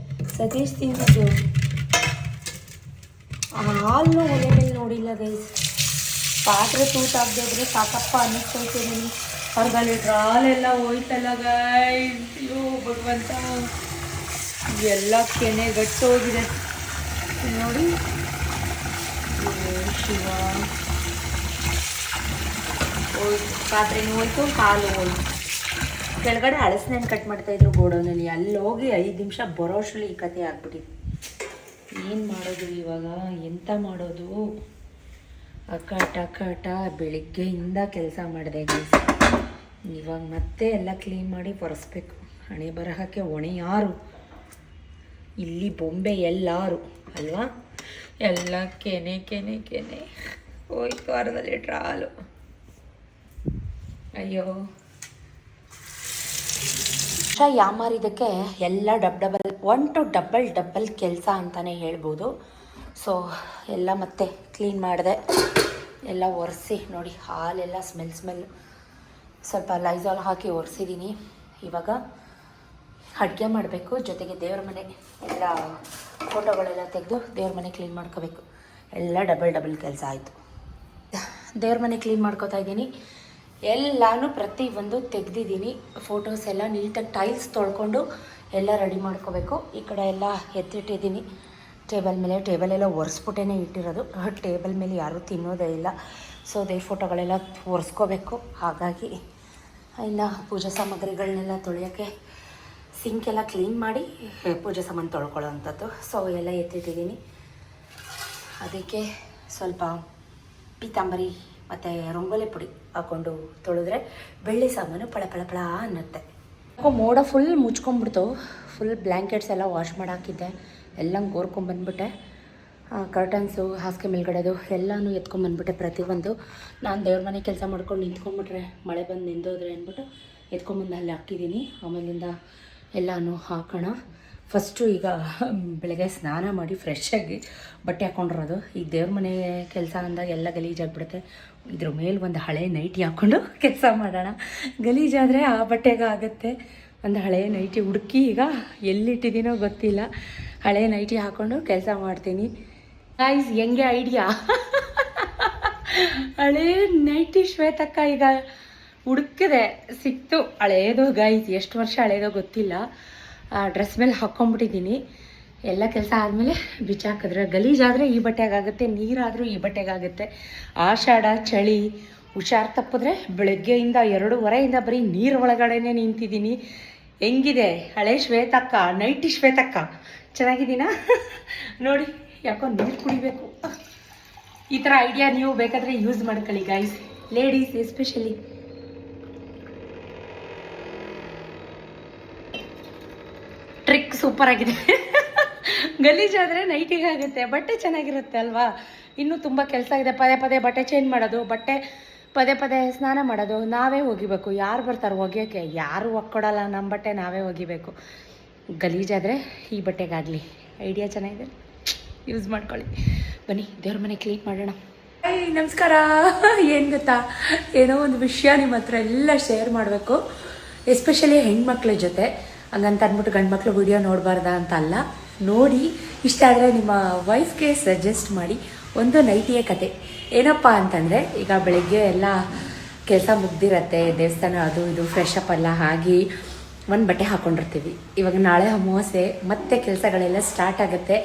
ಸತೀಶ್ ತಿಂದಿದ್ದು. ಆ ಹಾಲು ಒಲೆ ಮೇಲೆ ನೋಡಿಲ್ಲ ಗೈಸ್, ಪಾತ್ರೆ ತೂತಾಗದಿದ್ರೆ ಸಾಕಪ್ಪ ಅನ್ನಿಸ್ತೈತೀನಿ. ಅರ್ಧ ಲೀಟ್ರ್ ಹಾಲೆಲ್ಲ ಹೋಯ್ತಲ್ಲ ಗೈಸ್, ಅಯ್ಯೋ ಭಗವಂತ, ಎಲ್ಲ ಕೆನೆ ಗಟ್ಟೋಗಿದೆ ನೋಡಿ. ಶಿವ, ಹೋಯ್ತು ಪಾತ್ರೆನೂ ಹೋಯ್ತು, ಹಾಲು ಹೋಯ್ತು. ಕೆಳಗಡೆ ಹಳಸಿನ ಕಟ್ ಮಾಡ್ತಾಯಿದ್ರು ಗೋಡೌನಲ್ಲಿ, ಅಲ್ಲಿ ಹೋಗಿ 5 ನಿಮಿಷ ಬರೋಷ್ಟರಲ್ಲಿ ಈ ಕತೆ ಆಗ್ಬಿಟ್ಟಿದೆ. ಏನು ಮಾಡೋದು ಇವಾಗ, ಎಂತ ಮಾಡೋದು? ಅಕಾಟ ಬೆಳಿಗ್ಗೆಯಿಂದ ಕೆಲಸ ಮಾಡಿದೆ ಗೈಸ್. ಇವಾಗ ಮತ್ತೆ ಎಲ್ಲ ಕ್ಲೀನ್ ಮಾಡಿ ಒರೆಸ್ಬೇಕು. ಹಣೆ ಬರಹಕ್ಕೆ ಹೊಣೆ ಯಾರು? ಇಲ್ಲಿ ಬೊಂಬೆ ಎಲ್ಲಾರು ಅಲ್ವಾ? ಎಲ್ಲ ಕೆನೆ ಕೆನೆ ಕೆನೆ ಹೋಯ್ತು, ಅರ್ಧ ಲೀಟ್ರ್ ಹಾಲು. ಅಯ್ಯೋ ಯಾಮಾರಿದಕ್ಕೆ ಎಲ್ಲ ಡಬಲ್ ಕೆಲಸ ಅಂತಲೇ ಹೇಳ್ಬೋದು. ಸೊ ಎಲ್ಲ ಮತ್ತೆ ಕ್ಲೀನ್ ಮಾಡಿದೆ, ಎಲ್ಲ ಒರೆಸಿ ನೋಡಿ, ಹಾಲೆಲ್ಲ ಸ್ಮೆಲ್ ಸ್ವಲ್ಪ ಲೈಸಾಲ್ ಹಾಕಿ ಒರೆಸಿದ್ದೀನಿ. ಇವಾಗ ಅಡುಗೆ ಮಾಡಬೇಕು, ಜೊತೆಗೆ ದೇವ್ರ ಮನೆ ಎಲ್ಲ ಫೋಟೋಗಳೆಲ್ಲ ತೆಗೆದು ದೇವ್ರ ಮನೆ ಕ್ಲೀನ್ ಮಾಡ್ಕೋಬೇಕು. ಎಲ್ಲ ಡಬಲ್ ಕೆಲಸ ಆಯಿತು. ದೇವ್ರ ಮನೆ ಕ್ಲೀನ್ ಮಾಡ್ಕೋತಾ ಇದ್ದೀನಿ. ಎಲ್ಲನೂ ಪ್ರತಿಯೊಂದು ತೆಗೆದಿದ್ದೀನಿ. ಫೋಟೋಸ್ ಎಲ್ಲ ನೀಟಾಗಿ ಟೈಲ್ಸ್ ತೊಳ್ಕೊಂಡು ಎಲ್ಲ ರೆಡಿ ಮಾಡ್ಕೋಬೇಕು. ಈ ಕಡೆ ಎಲ್ಲ ಎತ್ತಿಟ್ಟಿದ್ದೀನಿ ಟೇಬಲ್ ಮೇಲೆ. ಟೇಬಲ್ ಎಲ್ಲ ಒರೆಸ್ಬಿಟ್ಟೇ ಇಟ್ಟಿರೋದು, ಟೇಬಲ್ ಮೇಲೆ ಯಾರೂ ತಿನ್ನೋದೇ ಇಲ್ಲ. ಸೊ ದೇವ್ರ ಫೋಟೋಗಳೆಲ್ಲ ಒರೆಸ್ಕೋಬೇಕು. ಹಾಗಾಗಿ ಇನ್ನು ಪೂಜಾ ಸಾಮಗ್ರಿಗಳನ್ನೆಲ್ಲ ತೊಳೆಯೋಕ್ಕೆ ಸಿಂಕೆಲ್ಲ ಕ್ಲೀನ್ ಮಾಡಿ ಪೂಜೆ ಸಾಮಾನು ತೊಳ್ಕೊಳ್ಳೋ ಅಂಥದ್ದು. ಸೊ ಎಲ್ಲ ಎತ್ತಿಟ್ಟಿದ್ದೀನಿ. ಅದಕ್ಕೆ ಸ್ವಲ್ಪ ಪೀತಾಂಬರಿ ಮತ್ತು ರಂಗೋಲಿ ಪುಡಿ ಹಾಕ್ಕೊಂಡು ತೊಳೆದ್ರೆ ಬೆಳ್ಳಿ ಸಾಮಾನು ಪಳ ಅನ್ನತ್ತೆ. ಮೋಡ ಫುಲ್ ಮುಚ್ಕೊಂಡ್ಬಿಡ್ತು. ಫುಲ್ ಬ್ಲ್ಯಾಂಕೆಟ್ಸ್ ಎಲ್ಲ ವಾಶ್ ಮಾಡಿ ಹಾಕಿದ್ದೆ, ಎಲ್ಲ ಗೋರ್ಕೊಂಬಂದ್ಬಿಟ್ಟೆ. ಕರ್ಟನ್ಸು, ಹಾಸಿಗೆ ಮೇಲ್ಗಡೆದು ಎಲ್ಲನೂ ಎತ್ಕೊಂಬಂದ್ಬಿಟ್ಟೆ ಪ್ರತಿಯೊಂದು. ನಾನು ದೇವ್ರ ಮನೆ ಕೆಲಸ ಮಾಡ್ಕೊಂಡು ನಿಂತ್ಕೊಂಡ್ಬಿಟ್ರೆ ಮಳೆ ಬಂದು ನಿಂದೋದ್ರೆ ಅಂದ್ಬಿಟ್ಟು ಎತ್ಕೊಂಬಂದು ಅಲ್ಲಿ ಹಾಕಿದ್ದೀನಿ. ಆಮೇಲಿಂದ ಎಲ್ಲನೂ ಹಾಕೋಣ. ಫಸ್ಟು ಈಗ ಬೆಳಗ್ಗೆ ಸ್ನಾನ ಮಾಡಿ ಫ್ರೆಶ್ಶಾಗಿ ಬಟ್ಟೆ ಹಾಕ್ಕೊಂಡಿರೋದು. ಈಗ ದೇವ್ರ ಮನೆ ಕೆಲಸ ಅಂದಾಗ ಎಲ್ಲ ಗಲೀಜಾಗಿಬಿಡುತ್ತೆ. ಇದ್ರ ಮೇಲೆ ಒಂದು ಹಳೆ ನೈಟಿ ಹಾಕ್ಕೊಂಡು ಕೆಲಸ ಮಾಡೋಣ. ಗಲೀಜಾದರೆ ಆ ಬಟ್ಟೆಗೆ ಆಗುತ್ತೆ. ಒಂದು ಹಳೆ ನೈಟಿ ಹುಡುಕಿ ಈಗ ಎಲ್ಲಿಟ್ಟಿದ್ದೀನೋ ಗೊತ್ತಿಲ್ಲ, ಹಳೆ ನೈಟಿ ಹಾಕ್ಕೊಂಡು ಕೆಲಸ ಮಾಡ್ತೀನಿ. ಗೈಸ್ ಹೆಂಗೆ ಐಡಿಯಾ? ಹಳೇ ನೈಟಿ ಶ್ವೇತಕ್ಕ ಈಗ ಹುಡುಕಿದೆ, ಸಿಕ್ತು. ಹಳೇದು ಗೈಸ್, ಎಷ್ಟು ವರ್ಷ ಹಳೇದೋ ಗೊತ್ತಿಲ್ಲ. ಡ್ರೆಸ್ ಮೇಲೆ ಹಾಕ್ಕೊಂಬಿಟ್ಟಿದ್ದೀನಿ. ಎಲ್ಲ ಕೆಲಸ ಆದಮೇಲೆ ಬಿಚ್ಚಾಕಿದ್ರೆ ಗಲೀಜಾದರೆ ಈ ಬಟ್ಟೆಗಾಗುತ್ತೆ, ನೀರಾದರೂ ಈ ಬಟ್ಟೆಗಾಗುತ್ತೆ. ಆಷಾಢ ಚಳಿ ಹುಷಾರು ತಪ್ಪಿದ್ರೆ ಬೆಳಗ್ಗೆಯಿಂದ 2:30 ಬರೀ ನೀರು ಒಳಗಡೆನೇ ನಿಂತಿದ್ದೀನಿ. ಹೆಂಗಿದೆ ಹಳೆ ಶ್ವೇತಕ್ಕ, ನೈಟಿ ಶ್ವೇತಕ್ಕ? ಚೆನ್ನಾಗಿದ್ದೀನಾ? ನೋಡಿ, ಯಾಕೋ ನೀರು ಕುಡಿಬೇಕು. ಈ ಥರ ಐಡಿಯಾ ನೀವು ಬೇಕಾದರೆ ಯೂಸ್ ಮಾಡ್ಕೊಳ್ಳಿ guys, ladies especially. Trick super ಆಗಿದೆ. ಗಲೀಜಾದರೆ ನೈಟಿಗಾಗುತ್ತೆ, ಬಟ್ಟೆ ಚೆನ್ನಾಗಿರುತ್ತೆ ಅಲ್ವಾ? ಇನ್ನೂ ತುಂಬ ಕೆಲಸ ಇದೆ. ಪದೇ ಬಟ್ಟೆ ಚೇಂಜ್ ಮಾಡೋದು, ಬಟ್ಟೆ ಪದೇ ಸ್ನಾನ ಮಾಡೋದು, ನಾವೇ ಒಗಿಬೇಕು. ಯಾರು ಬರ್ತಾರೆ ಒಗೆಯೋಕ್ಕೆ? ಯಾರು ಒಕ್ಕೊಡಲ್ಲ. ನಮ್ಮ ಬಟ್ಟೆ ನಾವೇ ಒಗಿಬೇಕು. ಗಲೀಜಾದರೆ ಈ ಬಟ್ಟೆಗಾಗಲಿ. ಐಡಿಯಾ ಚೆನ್ನಾಗಿದೆ, ಯೂಸ್ ಮಾಡ್ಕೊಳ್ಳಿ. ಬನ್ನಿ ದೇವ್ರ ಮನೆ ಕ್ಲೀನ್ ಮಾಡೋಣ. ಹಾಯ್ ನಮಸ್ಕಾರ. ಏನು ಗೊತ್ತಾ, ಏನೋ ಒಂದು ವಿಷಯ ನಿಮ್ಮ ಹತ್ರ ಎಲ್ಲ ಶೇರ್ ಮಾಡಬೇಕು, ಎಸ್ಪೆಷಲಿ ಹೆಣ್ಮಕ್ಳ ಜೊತೆ. ಹಂಗಂತ ಅಂದ್ಬಿಟ್ಟು ಗಂಡು ಮಕ್ಕಳು ವಿಡಿಯೋ ನೋಡಬಾರ್ದಾ ಅಂತ ಅಲ್ಲ, ನೋಡಿ ಇಷ್ಟ ಆದರೆ ನಿಮ್ಮ ವೈಫ್ಗೆ ಸಜೆಸ್ಟ್ ಮಾಡಿ. ಒಂದು ನೈಟಿಯ ಕತೆ ಏನಪ್ಪ ಅಂತಂದರೆ, ಈಗ ಬೆಳಗ್ಗೆ ಎಲ್ಲ ಕೆಲಸ ಮುಗ್ದಿರತ್ತೆ, ದೇವಸ್ಥಾನ ಅದು ಇದು ಫ್ರೆಶ್ ಅಪ್ ಎಲ್ಲ ಆಗಿ ಒಂದು ಬಟ್ಟೆ ಹಾಕ್ಕೊಂಡಿರ್ತೀವಿ. ಇವಾಗ ನಾಳೆ ಅಮಾವಾಸ್ಯೆ, ಮತ್ತೆ ಕೆಲಸಗಳೆಲ್ಲ ಸ್ಟಾರ್ಟ್ ಆಗುತ್ತೆ.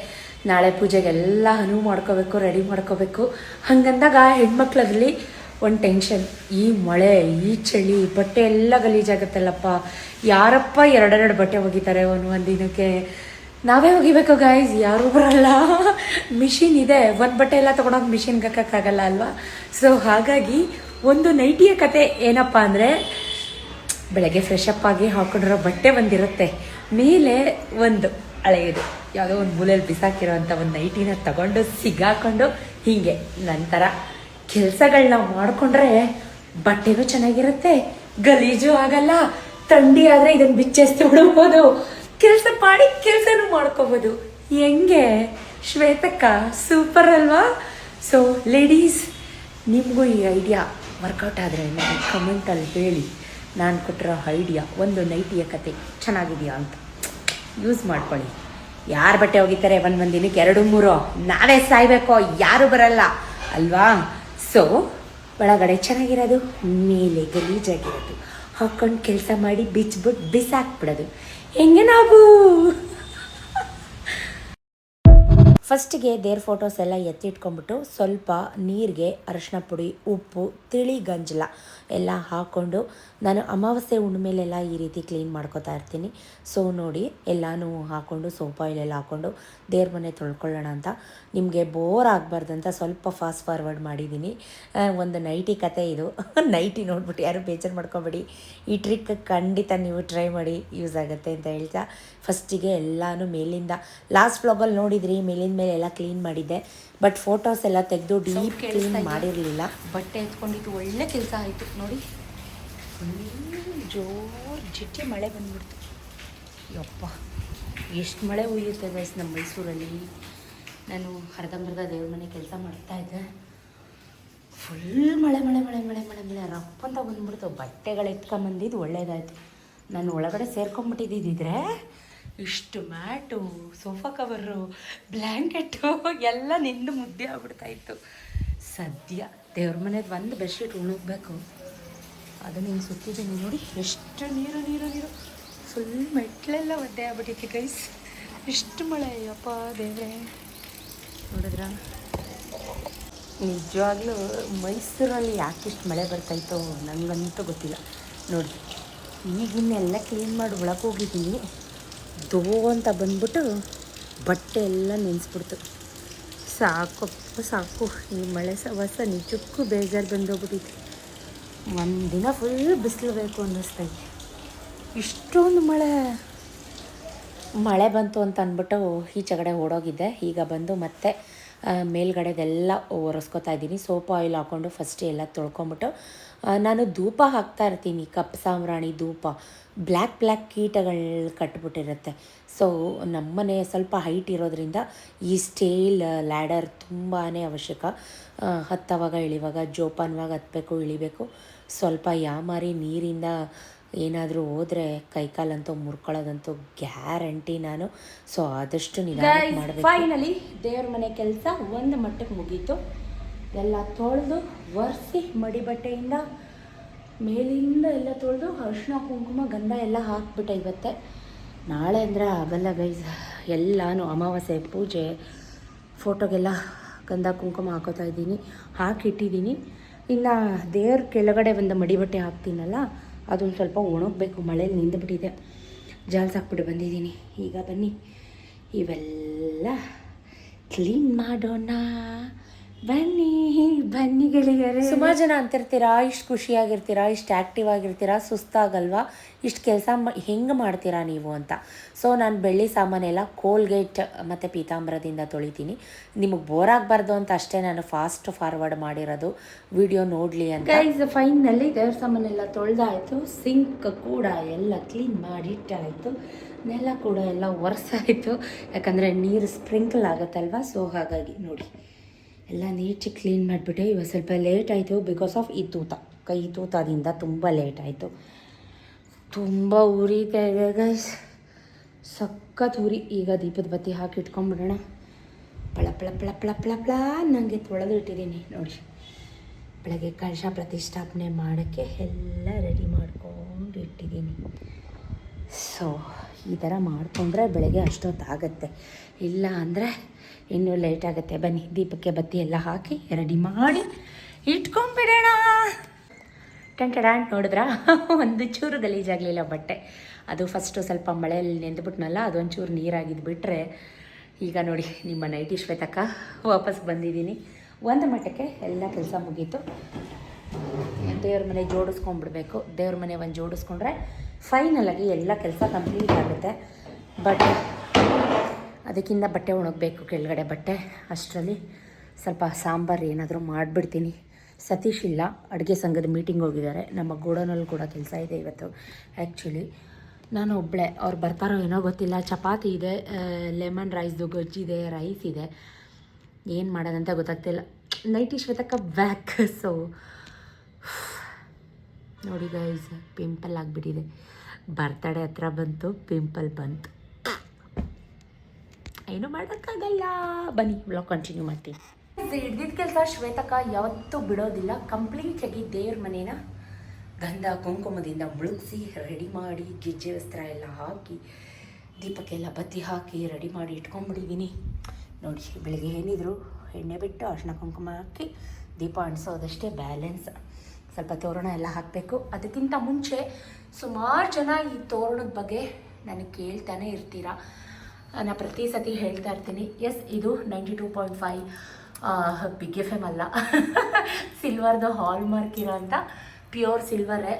ನಾಳೆ ಪೂಜೆಗೆಲ್ಲ ಅನುವು ಮಾಡ್ಕೋಬೇಕು, ರೆಡಿ ಮಾಡ್ಕೋಬೇಕು. ಹಂಗಂದಾಗ ಹೆಣ್ಮಕ್ಳಲ್ಲಿ ಒಂದು ಟೆನ್ಷನ್, ಈ ಮಳೆ, ಈ ಚಳಿ, ಬಟ್ಟೆ ಎಲ್ಲ ಗಲೀಜಾಗತ್ತಲ್ಲಪ್ಪ, ಯಾರಪ್ಪ ಎರಡೆರಡು ಬಟ್ಟೆ ಒಗಿತಾರೆ ಒಂದು ದಿನಕ್ಕೆ? ನಾವೇ ಒಗಿಬೇಕು ಗಾಯ್ಸ್, ಯಾರೂ ಬರಲ್ಲ. ಮಿಷಿನ್ ಇದೆ, ಒಂದು ಬಟ್ಟೆ ಎಲ್ಲ ತೊಗೊಂಡೋಗಿ ಮಿಷಿನ್ಗೆ ಹಾಕೋಕ್ಕಾಗಲ್ಲ ಅಲ್ವಾ? ಸೊ ಹಾಗಾಗಿ ಒಂದು ನೈಟಿಯ ಕತೆ ಏನಪ್ಪ ಅಂದರೆ, ಬೆಳಗ್ಗೆ ಫ್ರೆಶ್ ಅಪ್ ಆಗಿ ಹಾಕೊಂಡಿರೋ ಬಟ್ಟೆ ಒಂದಿರುತ್ತೆ, ಮೇಲೆ ಒಂದು ಹಳೆಯದು ಯಾವುದೋ ಒಂದು ಮೂಲೆಯಲ್ಲಿ ಬಿಸಾಕಿರೋ ಅಂಥ ಒಂದು ನೈಟಿನ ತಗೊಂಡು ಸಿಗಾಕೊಂಡು ಹೀಗೆ ನಂತರ ಕೆಲಸಗಳನ್ನ ಮಾಡಿಕೊಂಡ್ರೆ ಬಟ್ಟೆನೂ ಚೆನ್ನಾಗಿರುತ್ತೆ, ಗಲೀಜು ಆಗಲ್ಲ. ಥಂಡಿ ಆದರೆ ಇದನ್ನು ಬಿಚ್ಚೆಸ್ತು ಬಿಡ್ಬೋದು, ಕೆಲಸ ಮಾಡಿ ಕೆಲಸನೂ ಮಾಡ್ಕೋಬೋದು. ಹೆಂಗೆ ಶ್ವೇತಕ್ಕ, ಸೂಪರ್ ಅಲ್ವಾ? ಸೊ ಲೇಡೀಸ್, ನಿಮಗೂ ಈ ಐಡಿಯಾ ವರ್ಕೌಟ್ ಆದರೆ ನನಗೆ ಕಮೆಂಟಲ್ಲಿ ಹೇಳಿ. ನಾನು ಕೊಟ್ಟಿರೋ ಐಡಿಯಾ ಒಂದು ನೈಟಿಯ ಕತೆ ಚೆನ್ನಾಗಿದೆಯಾ ಅಂತ ಯೂಸ್ ಮಾಡ್ಕೊಳ್ಳಿ. ಯಾರು ಬಟ್ಟೆ ಒಗಿತಾರೆ ಒಂದು ದಿನಕ್ಕೆ 2-3? ನಾವೇ ಸಾಯ್ಬೇಕೋ, ಯಾರು ಬರಲ್ಲ ಅಲ್ವಾ? ಸೊ ಒಳಗಡೆ ಚೆನ್ನಾಗಿರೋದು, ಮೇಲೆ ಗಲೀಜಾಗಿರೋದು ಹಾಕ್ಕೊಂಡು ಕೆಲಸ ಮಾಡಿ ಬಿಚ್ಬಿಟ್ಟು ಬಿಸಾಕ್ಬಿಡೋದು. ಹೆಂಗೆ ನಾವು ಫಸ್ಟಿಗೆ ದೇವ್ರ ಫೋಟೋಸ್ ಎಲ್ಲ ಎತ್ತಿಟ್ಕೊಂಡ್ಬಿಟ್ಟು ಸ್ವಲ್ಪ ನೀರಿಗೆ ಅರಿಶಿನ ಪುಡಿ, ಉಪ್ಪು, ತಿಳಿ ಗಂಜಲ ಎಲ್ಲ ಹಾಕ್ಕೊಂಡು ನಾನು ಅಮಾವಾಸ್ಯೆ ಹುಣ್ಣಿಮೆಲೆಲ್ಲ ಈ ರೀತಿ ಕ್ಲೀನ್ ಮಾಡ್ಕೋತಾ ಇರ್ತೀನಿ. ಸೊ ನೋಡಿ, ಎಲ್ಲನೂ ಹಾಕ್ಕೊಂಡು ಸೋಪ್ ಆಯಿಲ್ ಎಲ್ಲ ಹಾಕ್ಕೊಂಡು ದೇವ್ರ ಮನೆ ತೊಳ್ಕೊಳ್ಳೋಣ ಅಂತ. ನಿಮಗೆ ಬೋರ್ ಆಗಬಾರ್ದಂತ ಸ್ವಲ್ಪ ಫಾಸ್ಟ್ ಫಾರ್ವರ್ಡ್ ಮಾಡಿದ್ದೀನಿ. ಒಂದು ನೈಟಿ ಕತೆ ಇದು. ನೈಟಿ ನೋಡ್ಬಿಟ್ಟು ಯಾರು ಬೇಜಾರು ಮಾಡ್ಕೊಬೇಡಿ, ಈ ಟ್ರಿಕ್ ಖಂಡಿತ ನೀವು ಟ್ರೈ ಮಾಡಿ, ಯೂಸ್ ಆಗುತ್ತೆ ಅಂತ ಹೇಳ್ತಾ ಫಸ್ಟಿಗೆ ಎಲ್ಲನೂ ಮೇಲಿಂದ, ಲಾಸ್ಟ್ ವ್ಲಾಗಲ್ಲಿ ನೋಡಿದ್ರಿ ಮೇಲಿಂದ ಮೇಲೆ ಎಲ್ಲ ಕ್ಲೀನ್ ಮಾಡಿದ್ದೆ, ಬಟ್ ಫೋಟೋಸ್ ಎಲ್ಲ ತೆಗೆದು ಡೀಪ್ ಕ್ಲೀನ್ ಮಾಡಿರಲಿಲ್ಲ. ಬಟ್ಟೆ ಎತ್ಕೊಂಡಿದ್ದು ಒಳ್ಳೆ ಕೆಲಸ ಆಯಿತು ನೋಡಿ. ಜೋರು ಜಿಟ್ಟಿ ಮಳೆ ಬಂದ್ಬಿಡ್ತು. ಯಪ್ಪ, ಎಷ್ಟು ಮಳೆ ಹುಯ್ಯುತ್ತೆ ಗೈಸ್ ನಮ್ಮ ಮೈಸೂರಲ್ಲಿ. ನಾನು ಅರ್ಧಂಬರ್ಧ ದೇವ್ರ ಮನೆ ಕೆಲಸ ಮಾಡ್ತಾಯಿದ್ದೆ, ಫುಲ್ ಮಳೆ ಮಳೆ ಮಳೆ ಮಳೆ ಮಳೆ ಮಳೆ ರಪ್ಪಂತ ಬಂದ್ಬಿಡ್ತು. ಬಟ್ಟೆಗಳು ಎತ್ಕೊಂಬಂದಿದ್ದು ಒಳ್ಳೇದಾಯಿತು. ನಾನು ಒಳಗಡೆ ಸೇರ್ಕೊಂಬಿಟ್ಟಿದ್ದಿದ್ರೆ ಇಷ್ಟು ಮ್ಯಾಟು, ಸೋಫಾ ಕವರು, ಬ್ಲ್ಯಾಂಕೆಟು ಎಲ್ಲ ನಿಂದು ಮುದ್ದೆ ಆಗ್ಬಿಡ್ತಾಯಿತ್ತು. ಸದ್ಯ ದೇವ್ರ ಮನೆದು ಒಂದು ಬೆಡ್ಶೀಟ್ ಉಣಗಬೇಕು, ಅದನ್ನು ಹಿಂಗೆ ಸುತ್ತಿದ್ದೀನಿ ನೋಡಿ. ಎಷ್ಟು ನೀರು ನೀರು ನೀರು, ಫುಲ್ ಮೆಟ್ಲೆಲ್ಲ ಒದ್ದೆ ಆಗ್ಬಿಟ್ಟೈತಿ ಗೈಸ್. ಎಷ್ಟು ಮಳೆ, ಅಪ್ಪ ದೇವ್ರೆ. ನೋಡಿದ್ರ, ನಿಜವಾಗ್ಲೂ ಮೈಸೂರಲ್ಲಿ ಯಾಕಿಷ್ಟು ಮಳೆ ಬರ್ತಾಯಿತ್ತೋ ನನಗಂತೂ ಗೊತ್ತಿಲ್ಲ. ನೋಡಿ, ಈಗಿನ್ನೆಲ್ಲ ಕ್ಲೀನ್ ಮಾಡಿ ಒಳಗೆ ಹೋಗಿದ್ದೀನಿ, ದೋ ಅಂತ ಬಂದ್ಬಿಟ್ಟು ಬಟ್ಟೆ ಎಲ್ಲ ನೆನೆಸ್ಬಿಡ್ತು. ಸಾಕಪ್ಪ ಸಾಕು, ಈ ಮಳೆ ಸವಾಸ ನಿಜಕ್ಕೂ ಬೇಜಾರು ಬಂದೋಗ್ಬಿಟ್ಟಿತ್ತು. ಒಂದಿನ ಫುಲ್ ಬಿಸಿಲು ಬೇಕು ಅನ್ನಿಸ್ತೈತೆ. ಇಷ್ಟೊಂದು ಮಳೆ ಬಂತು ಅಂತ ಅಂದ್ಬಿಟ್ಟು ಈಚೆಗಡೆ ಓಡೋಗಿದ್ದೆ. ಈಗ ಬಂದು ಮತ್ತೆ ಮೇಲ್ಗಡೆದೆಲ್ಲ ಒರೆಸ್ಕೊತಾ ಇದ್ದೀನಿ. ಸೋಪ್ ಆಯಿಲ್ ಹಾಕ್ಕೊಂಡು ಫಸ್ಟ್ ಎಲ್ಲ ತೊಳ್ಕೊಂಬಿಟ್ಟು ನಾನು ಧೂಪ ಹಾಕ್ತಾ ಇರ್ತೀನಿ, ಕಪ್ಪು ಸಾಂಬ್ರಾಣಿ ಧೂಪ. ಬ್ಲ್ಯಾಕ್ ಕೀಟಗಳು ಕಟ್ಬಿಟ್ಟಿರುತ್ತೆ. ಸೊ ನಮ್ಮನೆ ಸ್ವಲ್ಪ ಹೈಟ್ ಇರೋದ್ರಿಂದ ಈ ಸ್ಟೇಲ್ ಲ್ಯಾಡರ್ ತುಂಬಾ ಅವಶ್ಯಕ. ಹತ್ತವಾಗ ಇಳಿವಾಗ ಜೋಪಾನವಾಗಿ ಹತ್ತಬೇಕು, ಇಳಿಬೇಕು. ಸ್ವಲ್ಪ ಯಾಮಾರಿ ನೀರಿಂದ ಏನಾದರೂ ಹೋದರೆ ಕೈಕಾಲಂತೂ ಮುರ್ಕೊಳ್ಳೋದಂತೂ ಗ್ಯಾರಂಟಿ ನಾನು. ಸೊ ಆದಷ್ಟು ನಿಧಾನ ಮಾಡಬೇಕು. ಫೈನಲಿ ದೇವ್ರ ಮನೆ ಕೆಲಸ ಒಂದು ಮಟ್ಟಕ್ಕೆ ಮುಗೀತು. ಎಲ್ಲ ತೊಳೆದು ಒರೆಸಿ ಮಡಿ ಬಟ್ಟೆಯಿಂದ ಮೇಲಿಂದ ಎಲ್ಲ ತೊಳೆದು ಅರಿಶಿನ ಕುಂಕುಮ ಗಂಧ ಎಲ್ಲ ಹಾಕ್ಬಿಟ್ಟೆ. ಇವತ್ತೆ ನಾಳೆ ಅಂದರೆ ಆಗಲ್ಲ ಗೈಸ್. ಎಲ್ಲನೂ ಅಮಾವಾಸ್ಯೆ ಪೂಜೆ ಫೋಟೋಗೆಲ್ಲ ಗಂಧ ಕುಂಕುಮ ಹಾಕೋತಾ ಇದ್ದೀನಿ, ಹಾಕಿಟ್ಟಿದ್ದೀನಿ. ಇನ್ನು ದೇವ್ರ ಕೆಳಗಡೆ ಒಂದು ಮಡಿ ಬಟ್ಟೆ ಹಾಕ್ತೀನಲ್ಲ, ಅದೊಂದು ಸ್ವಲ್ಪ ಒಣಗಬೇಕು, ಮಳೇಲಿ ನಿಂದುಬಿಟ್ಟಿದೆ. ಜಾಲ್ಸ್ ಹಾಕ್ಬಿಟ್ಟು ಬಂದಿದ್ದೀನಿ. ಈಗ ಬನ್ನಿ ಇವೆಲ್ಲ ಕ್ಲೀನ್ ಮಾಡೋಣ. ಬನ್ನಿ ಗೆಳೆಯರೇ. ಸುಮಾರು ಜನ ಅಂತಿರ್ತೀರಾ, ಇಷ್ಟು ಖುಷಿಯಾಗಿರ್ತೀರಾ, ಇಷ್ಟು ಆ್ಯಕ್ಟಿವ್ ಆಗಿರ್ತೀರಾ, ಸುಸ್ತಾಗಲ್ವಾ, ಇಷ್ಟು ಕೆಲಸ ಹೆಂಗೆ ಮಾಡ್ತೀರಾ ನೀವು ಅಂತ. ಸೊ ನಾನು ಬೆಳ್ಳಿ ಸಾಮಾನೆಲ್ಲ ಕೋಲ್ಗೇಟ್ ಮತ್ತು ಪೀತಾಂಬರದಿಂದ ತೊಳಿತೀನಿ. ನಿಮಗೆ ಬೋರ್ ಆಗಬಾರ್ದು ಅಂತ ಅಷ್ಟೇ ನಾನು ಫಾಸ್ಟ್ ಫಾರ್ವರ್ಡ್ ಮಾಡಿರೋದು, ವಿಡಿಯೋ ನೋಡಲಿ ಅಂತ. ಗೈಸ್ ಫೈನಲ್ಲಿ ದೇವ್ರ ಸಾಮಾನೆಲ್ಲ ತೊಳೆದಾಯಿತು, ಸಿಂಕ್ ಕೂಡ ಎಲ್ಲ ಕ್ಲೀನ್ ಮಾಡಿಟ್ಟಾಯಿತು, ನೆಲ ಕೂಡ ಎಲ್ಲ ಒರೆಸಾಯಿತು. ಯಾಕಂದರೆ ನೀರು ಸ್ಪ್ರಿಂಕಲ್ ಆಗುತ್ತಲ್ವ, ಸೊ ಹಾಗಾಗಿ ನೋಡಿ ಎಲ್ಲ ನೀಟಾಗಿ ಕ್ಲೀನ್ ಮಾಡಿಬಿಟ್ಟೆ. ಇವಾಗ ಸ್ವಲ್ಪ ಲೇಟ್ ಆಯಿತು ಬಿಕಾಸ್ ಆಫ್ ಈ ತೂತ, ಕೈ ತೂತದಿಂದ ತುಂಬ ಲೇಟ್ ಆಯಿತು. ತುಂಬ ಉರಿತಾ ಇದೆ ಗೈಸ್, ಸಖತ್ ಉರಿ. ಈಗ ದೀಪದ ಬತ್ತಿ ಹಾಕಿ ಇಟ್ಕೊಂಡ್ಬಿಡೋಣ. ಪಳ ಪಳ ಪಳ ಪಳ ಪಳ ಪಳ ನನಗೆ ತೊಳೆದು ಇಟ್ಟಿದ್ದೀನಿ ನೋಡಿ. ಬೆಳಗ್ಗೆ ಕಳಶ ಪ್ರತಿಷ್ಠಾಪನೆ ಮಾಡೋಕ್ಕೆ ಎಲ್ಲ ರೆಡಿ ಮಾಡ್ಕೊಂಡು ಇಟ್ಟಿದ್ದೀನಿ. ಸೊ ಈ ಥರ ಮಾಡಿಕೊಂಡ್ರೆ ಬೆಳಗ್ಗೆ ಅಷ್ಟೊತ್ತಾಗತ್ತೆ, ಇಲ್ಲ ಅಂದರೆ ಇನ್ನೂ ಲೇಟ್ ಆಗುತ್ತೆ. ಬನ್ನಿ ದೀಪಕ್ಕೆ ಬತ್ತಿ ಎಲ್ಲ ಹಾಕಿ ರೆಡಿ ಮಾಡಿ ಇಟ್ಕೊಂಡ್ಬಿಡೋಣ. ಟಂಟಡಾಂಟ್ ನೋಡಿದ್ರಾ, ಒಂದು ಚೂರು ಗಲೀಜಾಗಲಿಲ್ಲ ಬಟ್ಟೆ. ಅದು ಫಸ್ಟು ಸ್ವಲ್ಪ ಮಳೆಯಲ್ಲಿ ನೆಂದುಬಿಟ್ನಲ್ಲ, ಅದೊಂಚೂರು ನೀರಾಗಿದ್ದು ಬಿಟ್ಟರೆ ಈಗ ನೋಡಿ ನಿಮ್ಮ ನೈಟಿ ಶ್ವೇತಕ್ಕ ವಾಪಸ್ ಬಂದಿದ್ದೀನಿ. ಒಂದು ಮಟ್ಟಕ್ಕೆ ಎಲ್ಲ ಕೆಲಸ ಮುಗೀತು. ದೇವ್ರ ಮನೆ ಜೋಡಿಸ್ಕೊಂಡ್ಬಿಡ್ಬೇಕು. ದೇವ್ರ ಮನೆ ಒಂದು ಜೋಡಿಸ್ಕೊಂಡ್ರೆ ಫೈನಲಾಗಿ ಎಲ್ಲ ಕೆಲಸ ಕಂಪ್ಲೀಟ್ ಆಗುತ್ತೆ. ಬಟ್ ಅದಕ್ಕಿಂತ ಬಟ್ಟೆ ಒಣಗಬೇಕು, ಕೆಳಗಡೆ ಬಟ್ಟೆ. ಅಷ್ಟರಲ್ಲಿ ಸ್ವಲ್ಪ ಸಾಂಬಾರು ಏನಾದರೂ ಮಾಡಿಬಿಡ್ತೀನಿ. ಸತೀಶ್ ಇಲ್ಲ, ಅಡುಗೆ ಸಂಘದ ಮೀಟಿಂಗ್ ಹೋಗಿದ್ದಾರೆ. ನಮ್ಮ ಗೋಡನಲ್ಲಿ ಕೂಡ ಕೆಲಸ ಇದೆ ಇವತ್ತು. ಆ್ಯಕ್ಚುಲಿ ನಾನು ಒಬ್ಬಳೇ, ಅವ್ರು ಬರ್ತಾರೋ ಏನೋ ಗೊತ್ತಿಲ್ಲ. ಚಪಾತಿ ಇದೆ, ಲೆಮನ್ ರೈಸ್ದು ಗೊಜ್ಜಿದೆ, ರೈಸ್ ಇದೆ. ಏನು ಮಾಡೋದಂತ ಗೊತ್ತಾಗ್ತಿಲ್ಲ. ನೈಟಿ ಶ್ವೇತಕ್ಕ ಬ್ಯಾಕ್. ಸೊ ನೋಡಿ ಗೈಸ್, ಪಿಂಪಲ್ ಆಗಿಬಿಟ್ಟಿದೆ. ಬರ್ತಡೇ ಹತ್ರ ಬಂತು, ಪಿಂಪಲ್ ಬಂತು, ಏನು ಮಾಡೋಕ್ಕಾಗಲ್ಲ. ಬನ್ನಿ ಬ್ಲಾಗ್ ಕಂಟಿನ್ಯೂ ಮಾಡ್ತೀನಿ. ಹಿಡ್ದಿದ್ದ ಕೆಲಸ ಶ್ವೇತಕ್ಕ ಯಾವತ್ತೂ ಬಿಡೋದಿಲ್ಲ. ಕಂಪ್ಲೀಟಾಗಿ ದೇವ್ರ ಮನೇನ ಗಂಧ ಕುಂಕುಮದಿಂದ ಮುಳುಗಿಸಿ ರೆಡಿ ಮಾಡಿ, ಗೆಜ್ಜೆ ವಸ್ತ್ರ ಎಲ್ಲ ಹಾಕಿ, ದೀಪಕ್ಕೆಲ್ಲ ಬತ್ತಿ ಹಾಕಿ ರೆಡಿ ಮಾಡಿ ಇಟ್ಕೊಂಡ್ಬಿಟ್ಟಿದ್ದೀನಿ ನೋಡಿ. ಬೆಳಗ್ಗೆ ಏನಿದ್ರು ಎಣ್ಣೆ ಬಿಟ್ಟು ಅರ್ಶಿನ ಕುಂಕುಮ ಹಾಕಿ ದೀಪ ಅಂಟಿಸೋದಷ್ಟೇ ಬ್ಯಾಲೆನ್ಸ್. ಸ್ವಲ್ಪ ತೋರಣ ಎಲ್ಲ ಹಾಕಬೇಕು. ಅದಕ್ಕಿಂತ ಮುಂಚೆ ಸುಮಾರು ಜನ ಈ ತೋರಣದ ಬಗ್ಗೆ ನನಗೆ ಕೇಳ್ತಾನೆ ಇರ್ತೀರ. ನಾನು ಪ್ರತಿ ಸತಿ ಹೇಳ್ತಾ ಇರ್ತೀನಿ. ಎಸ್, ಇದು 92.5 ಬಿಗ್ FM ಅಲ್ಲ, ಸಿಲ್ವರ್ದು ಹಾಲ್ ಮಾರ್ಕ್ ಇರೋ ಅಂಥ ಪ್ಯೂರ್ ಸಿಲ್ವರೇ.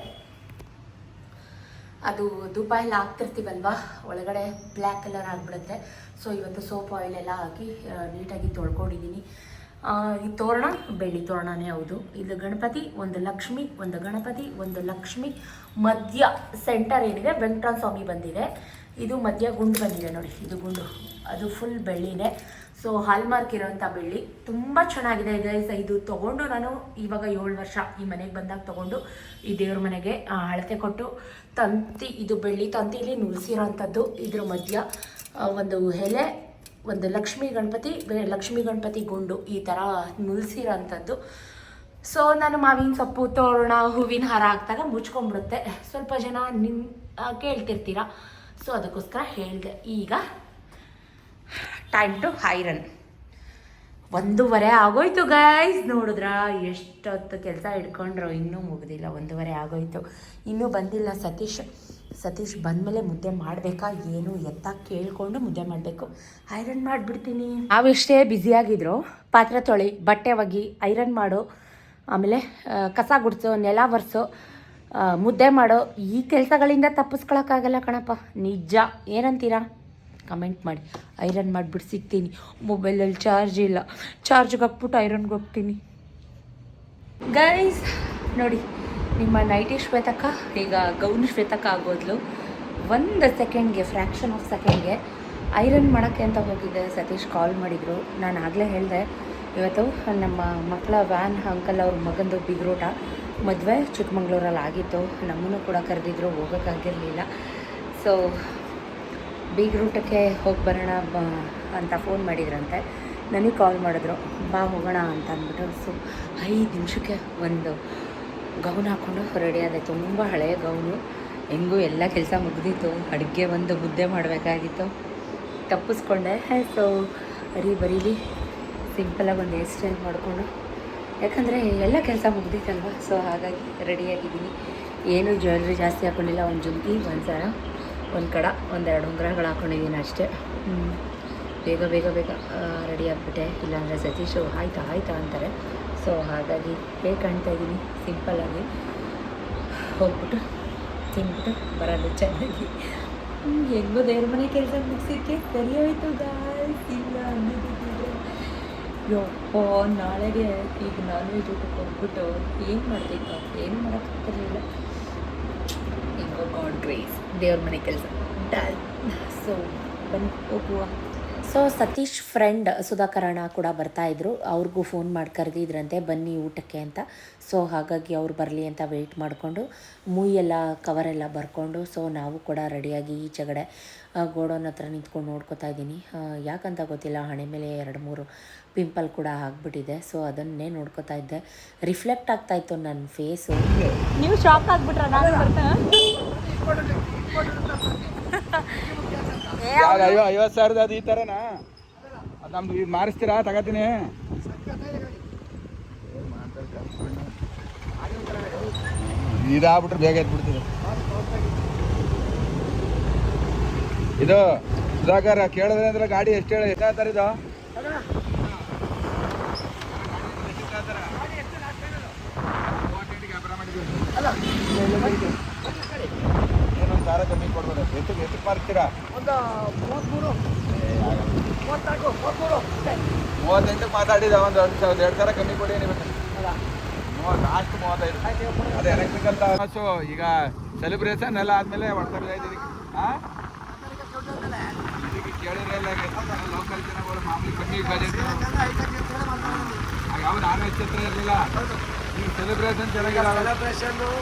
ಅದು ಧೂಪ ಎಲ್ಲ ಹಾಕ್ತಿರ್ತೀವಲ್ವ, ಒಳಗಡೆ ಬ್ಲ್ಯಾಕ್ ಕಲರ್ ಆಗಿಬಿಡುತ್ತೆ. ಸೊ ಇವತ್ತು ಸೋಪ್ ಆಯಿಲ್ ಎಲ್ಲ ಹಾಕಿ ನೀಟಾಗಿ ತೊಳ್ಕೊಂಡಿದ್ದೀನಿ. ಈ ತೋರಣ ಬೆಳ್ಳಿ ತೋರಣನೇ ಹೌದು. ಇದು ಗಣಪತಿ, ಒಂದು ಲಕ್ಷ್ಮಿ, ಒಂದು ಗಣಪತಿ, ಒಂದು ಲಕ್ಷ್ಮಿ, ಮಧ್ಯ ಸೆಂಟರ್ ಏನಿದೆ ವೆಂಕಟರಮಣ ಸ್ವಾಮಿ ಬಂದಿದೆ. ಇದು ಮಧ್ಯ ಗುಂಡು ಬಂದಿದೆ ನೋಡಿ, ಇದು ಗುಂಡು, ಅದು ಫುಲ್ ಬೆಳ್ಳಿನೇ. ಸೊ ಹಾಲ್ಮಾರ್ಕ್ ಇರೋವಂಥ ಬೆಳ್ಳಿ, ತುಂಬ ಚೆನ್ನಾಗಿದೆ ಇದೆ. ಇದು ತೊಗೊಂಡು ನಾನು ಇವಾಗ 7 ವರ್ಷ ಈ ಮನೆಗೆ ಬಂದಾಗ ತೊಗೊಂಡು ಈ ದೇವ್ರ ಮನೆಗೆ ಅಳತೆ ಕೊಟ್ಟು ತಂತಿ, ಇದು ಬೆಳ್ಳಿ ತಂತಿಲಿ ನುರಿಸಿರೋವಂಥದ್ದು. ಇದ್ರ ಮಧ್ಯ ಒಂದು ಎಲೆ, ಒಂದು ಲಕ್ಷ್ಮೀ ಗಣಪತಿ ಗುಂಡು ಈ ಥರ ನುರಿಸಿರೋವಂಥದ್ದು. ಸೊ ನಾನು ಮಾವಿನ ಸೊಪ್ಪು, ತೋರಣ, ಹೂವಿನ ಹಾರ ಹಾಕ್ದಾಗ ಮುಚ್ಕೊಂಡ್ಬಿಡುತ್ತೆ. ಸ್ವಲ್ಪ ಜನ ಕೇಳ್ತಿರ್ತೀರ, ಸೊ ಅದಕ್ಕೋಸ್ಕರ ಹೇಳಿದೆ. ಈಗ ಟೈಮ್ ಟು ಐರನ್. 1:30 ಆಗೋಯ್ತು ಗೈಸ್. ನೋಡಿದ್ರಾ ಎಷ್ಟೊತ್ತು ಕೆಲಸ ಹಿಡ್ಕೊಂಡ್ರು, ಇನ್ನೂ ಮುಗಿದಿಲ್ಲ. 1:30 ಆಗೋಯ್ತು, ಇನ್ನೂ ಬಂದಿಲ್ಲ ಸತೀಶ್ ಬಂದಮೇಲೆ ಮುದ್ದೆ ಮಾಡಬೇಕಾ ಏನು ಎತ್ತ ಕೇಳಿಕೊಂಡು ಮುದ್ದೆ ಮಾಡಬೇಕು. ಐರನ್ ಮಾಡಿಬಿಡ್ತೀನಿ. ನಾವೆಷ್ಟೇ ಬ್ಯುಸಿಯಾಗಿದ್ರು ಪಾತ್ರೆ ತೊಳಿ, ಬಟ್ಟೆ ಒಗಿ, ಐರನ್ ಮಾಡು, ಆಮೇಲೆ ಕಸ ಗುಡಿಸು, ನೆಲ ಒರೆಸು, ಮುದ್ದೆ ಮಾಡೋ, ಈ ಕೆಲಸಗಳಿಂದ ತಪ್ಪಿಸ್ಕೊಳಕ್ಕಾಗಲ್ಲ ಕಣಪ್ಪ. ನಿಜ, ಏನಂತೀರಾ ಕಮೆಂಟ್ ಮಾಡಿ. ಐರನ್ ಮಾಡಿಬಿಟ್ಟು ಸಿಗ್ತೀನಿ. ಮೊಬೈಲಲ್ಲಿ ಚಾರ್ಜ್ ಇಲ್ಲ, ಚಾರ್ಜ್ಗೆ ಹಾಕ್ಬಿಟ್ಟು ಐರನ್ಗೆ ಹೋಗ್ತೀನಿ. ಗೈಸ್ ನೋಡಿ, ನಿಮ್ಮ ನೈಟಿ ಶ್ವೇತಕ್ಕ ಈಗ ಗೌನ್ ಶ್ವೇತಕ್ಕ ಆಗೋದ್ಲು. 1 ಸೆಕೆಂಡ್ಗೆ, ಫ್ರ್ಯಾಕ್ಷನ್ ಆಫ್ ಸೆಕೆಂಡ್ಗೆ ಐರನ್ ಮಾಡೋಕ್ಕೆ ಅಂತ ಹೋಗಿದ್ದೆ. ಸತೀಶ್ ಕಾಲ್ ಮಾಡಿದರು. ನಾನು ಆಗಲೇ ಹೇಳಿದೆ, ಇವತ್ತು ನಮ್ಮ ಮಕ್ಕಳ ವ್ಯಾನ್ ಅಂಕಲ್ ಅವ್ರ ಮಗಂದು ಬಿಗ್ರೂಟ ಮದುವೆ ಚಿಕ್ಕಮಂಗ್ಳೂರಲ್ಲಿ ಆಗಿತ್ತು. ನಮ್ಮನ್ನು ಕೂಡ ಕರೆದಿದ್ರು, ಹೋಗೋಕ್ಕಾಗಿರಲಿಲ್ಲ. ಸೊ ಬೀಗ್ರೂಟಕ್ಕೆ ಹೋಗಿ ಬರೋಣ ಅಂತ ಫೋನ್ ಮಾಡಿದ್ರಂತೆ. ನನಗೆ ಕಾಲ್ ಮಾಡಿದ್ರು, ಬಾ ಹೋಗೋಣ ಅಂತ ಅಂದ್ಬಿಟ್ಟು. ಸೊ 5 ನಿಮಿಷಕ್ಕೆ ಒಂದು ಗೌನ್ ಹಾಕ್ಕೊಂಡು ರೆಡಿ ಆದೆ. ತುಂಬ ಹಳೆಯ ಗೌನು. ಹೆಂಗೂ ಎಲ್ಲ ಕೆಲಸ ಮುಗಿದಿತ್ತು. ಅಡುಗೆ ಒಂದು ಮುದ್ದೆ ಮಾಡಬೇಕಾಗಿತ್ತು, ತಪ್ಪಿಸ್ಕೊಂಡೆ. ಸೊ ಬರೀಲಿ ಸಿಂಪಲಾಗಿ ಒಂದು ಹೇರ್ ಸ್ಟೈಲ್ ಮಾಡಿಕೊಂಡು, ಯಾಕಂದರೆ ಎಲ್ಲ ಕೆಲಸ ಮುಗ್ದಿತ್ತಲ್ವ. ಸೊ ಹಾಗಾಗಿ ರೆಡಿಯಾಗಿದ್ದೀನಿ. ಏನು ಜ್ಯುವೆಲ್ರಿ ಜಾಸ್ತಿ ಹಾಕ್ಕೊಂಡಿಲ್ಲ. ಒಂದು ಜುಮ್ಕಿ, ಒಂದು ಸರ, ಒಂದು ಕಡ, 1-2 ಉಂಗುರಗಳು ಹಾಕ್ಕೊಂಡಿದ್ದೀನಿ ಅಷ್ಟೇ. ಬೇಗ ರೆಡಿ ಆಗಿಬಿಟ್ಟೆ. ಇಲ್ಲಾಂದರೆ ಸತೀಶು ಆಯ್ತಾ ಅಂತಾರೆ. ಸೊ ಹಾಗಾಗಿ ಹೇಗೆ ಕಾಣ್ತಾ ಇದ್ದೀನಿ, ಸಿಂಪಲ್ಲಾಗಿ ಹೋಗ್ಬಿಟ್ಟು ತಿಂದ್ಬಿಟ್ಟು ಬರೋದು ಚೆನ್ನಾಗಿ. ಹೆಂಗೋ ದೇವ್ರ ಮನೆ ಕೆಲಸ ಮುಗಿಸಿಕ್ಕೆ ಸರಿ ಹೋಯ್ತು ಗಾಯ್ಸ್. ಇಲ್ಲ ಅಂದಿದ್ದಿದ್ರೆ ಯಪ್ಪೋ, ನಾಳೆಗೆ ಈಗ ನಾನ್ ವೆಜ್ ಊಟಕ್ಕೆ ಹೋಗ್ಬಿಟ್ಟು ಏನು ಮಾಡ್ತಿತ್ತು, ಏನು ಮಾಡೋಕ್ಕಾಗ್ತಿರಲಿಲ್ಲ. ಹೆಂಗೋ ಗಾಡ್ ಗ್ರೇಸ್, ದೇವ್ರ ಮನೆ ಕೆಲಸ ಡನ್. ಸೊ ಬನ್ನಿ ಹೋಗುವ. ಸೊ ಸತೀಶ್ ಫ್ರೆಂಡ್ ಸುಧಾಕರಣ ಕೂಡ ಬರ್ತಾಯಿದ್ರು, ಅವ್ರಿಗೂ ಫೋನ್ ಮಾಡಿ ಕರೆದಿದ್ರಂತೆ ಬನ್ನಿ ಊಟಕ್ಕೆ ಅಂತ. ಸೊ ಹಾಗಾಗಿ ಅವ್ರು ಬರಲಿ ಅಂತ ವೆಯ್ಟ್ ಮಾಡಿಕೊಂಡು ಮೂಯೆಲ್ಲ ಕವರೆಲ್ಲ ಬರ್ಕೊಂಡು ಸೊ ನಾವು ಕೂಡ ರೆಡಿಯಾಗಿ ಈಚೆಗಡೆ ಗೋಡೌನ್ ಹತ್ರ ನಿಂತ್ಕೊಂಡು ನೋಡ್ಕೊತಾ ಇದ್ದೀನಿ. ಯಾಕಂತ ಗೊತ್ತಿಲ್ಲ, ಹಣೆ ಮೇಲೆ 2-3 ಪಿಂಪಲ್ ಕೂಡ ಆಗಿಬಿಟ್ಟಿದೆ. ಸೊ ಅದನ್ನೇ ನೋಡ್ಕೊತಾ ಇದ್ದೆ, ರಿಫ್ಲೆಕ್ಟ್ ಆಗ್ತಾಯಿತ್ತು ನನ್ನ ಫೇಸು. ನೀವು ಶಾಕ್ ಆಗ್ಬಿಟ್ರ? ನಾನು 50,000 ಅದು ಈ ಥರನಾ? ಅದು ನಮ್ದು ಇದು ಮಾರಿಸ್ತೀರಾ? ತಗೋತೀನಿ. ಇದಾಗ್ಬಿಟ್ರೆ ಬೇಗ ಎತ್ಬಿಡ್ತೀವಿ. ಇದು ಸುಧಾಕರ್ ಕೇಳಿದ್ರೆ ಅಂದ್ರೆ ಗಾಡಿ ಎಷ್ಟು ಹೇಳಿ ಎಷ್ಟು ಹೇಳ್ತಾರೆ ಇದು? ಏನೊಂದು ಸಾರ ಕಮ್ಮಿ ಕೊಡ್ಬೋದು. ಎಷ್ಟು ಮಾರ್ತೀರಾ? 38 ಮಾತಾಡಿದ. ಒಂದು 2 ಸಾವಿರ ಕಮ್ಮಿ ಕೊಡಿ. ನೀವು ಲಾಸ್ಟ್ 35. ಅದೇ ಎಲೆಕ್ಟ್ರಿಕಲ್ ತಾಸು ಈಗ ಸೆಲೆಬ್ರೇಷನ್ ಎಲ್ಲ ಆದಮೇಲೆ ಹೊಡ್ತಾ ಇದ್ದೀವಿ. ಹಾಂ, ಇದಕ್ಕೆ ಕೇಳಿರಲ್ಲ. ಲೋಕಲ್ ಜನಗಳು ಮಾಮೂಲಿ ಕಮ್ಮಿ ಬಜೆಟ್ ಯಾವ ನಾನ್ ವೆಜ್ ಹತ್ರ ಇರಲಿಲ್ಲ. ಈಗ ಸೆಲೆಬ್ರೇಷನ್ ಚೆನ್ನಾಗಿಲ್ಲ.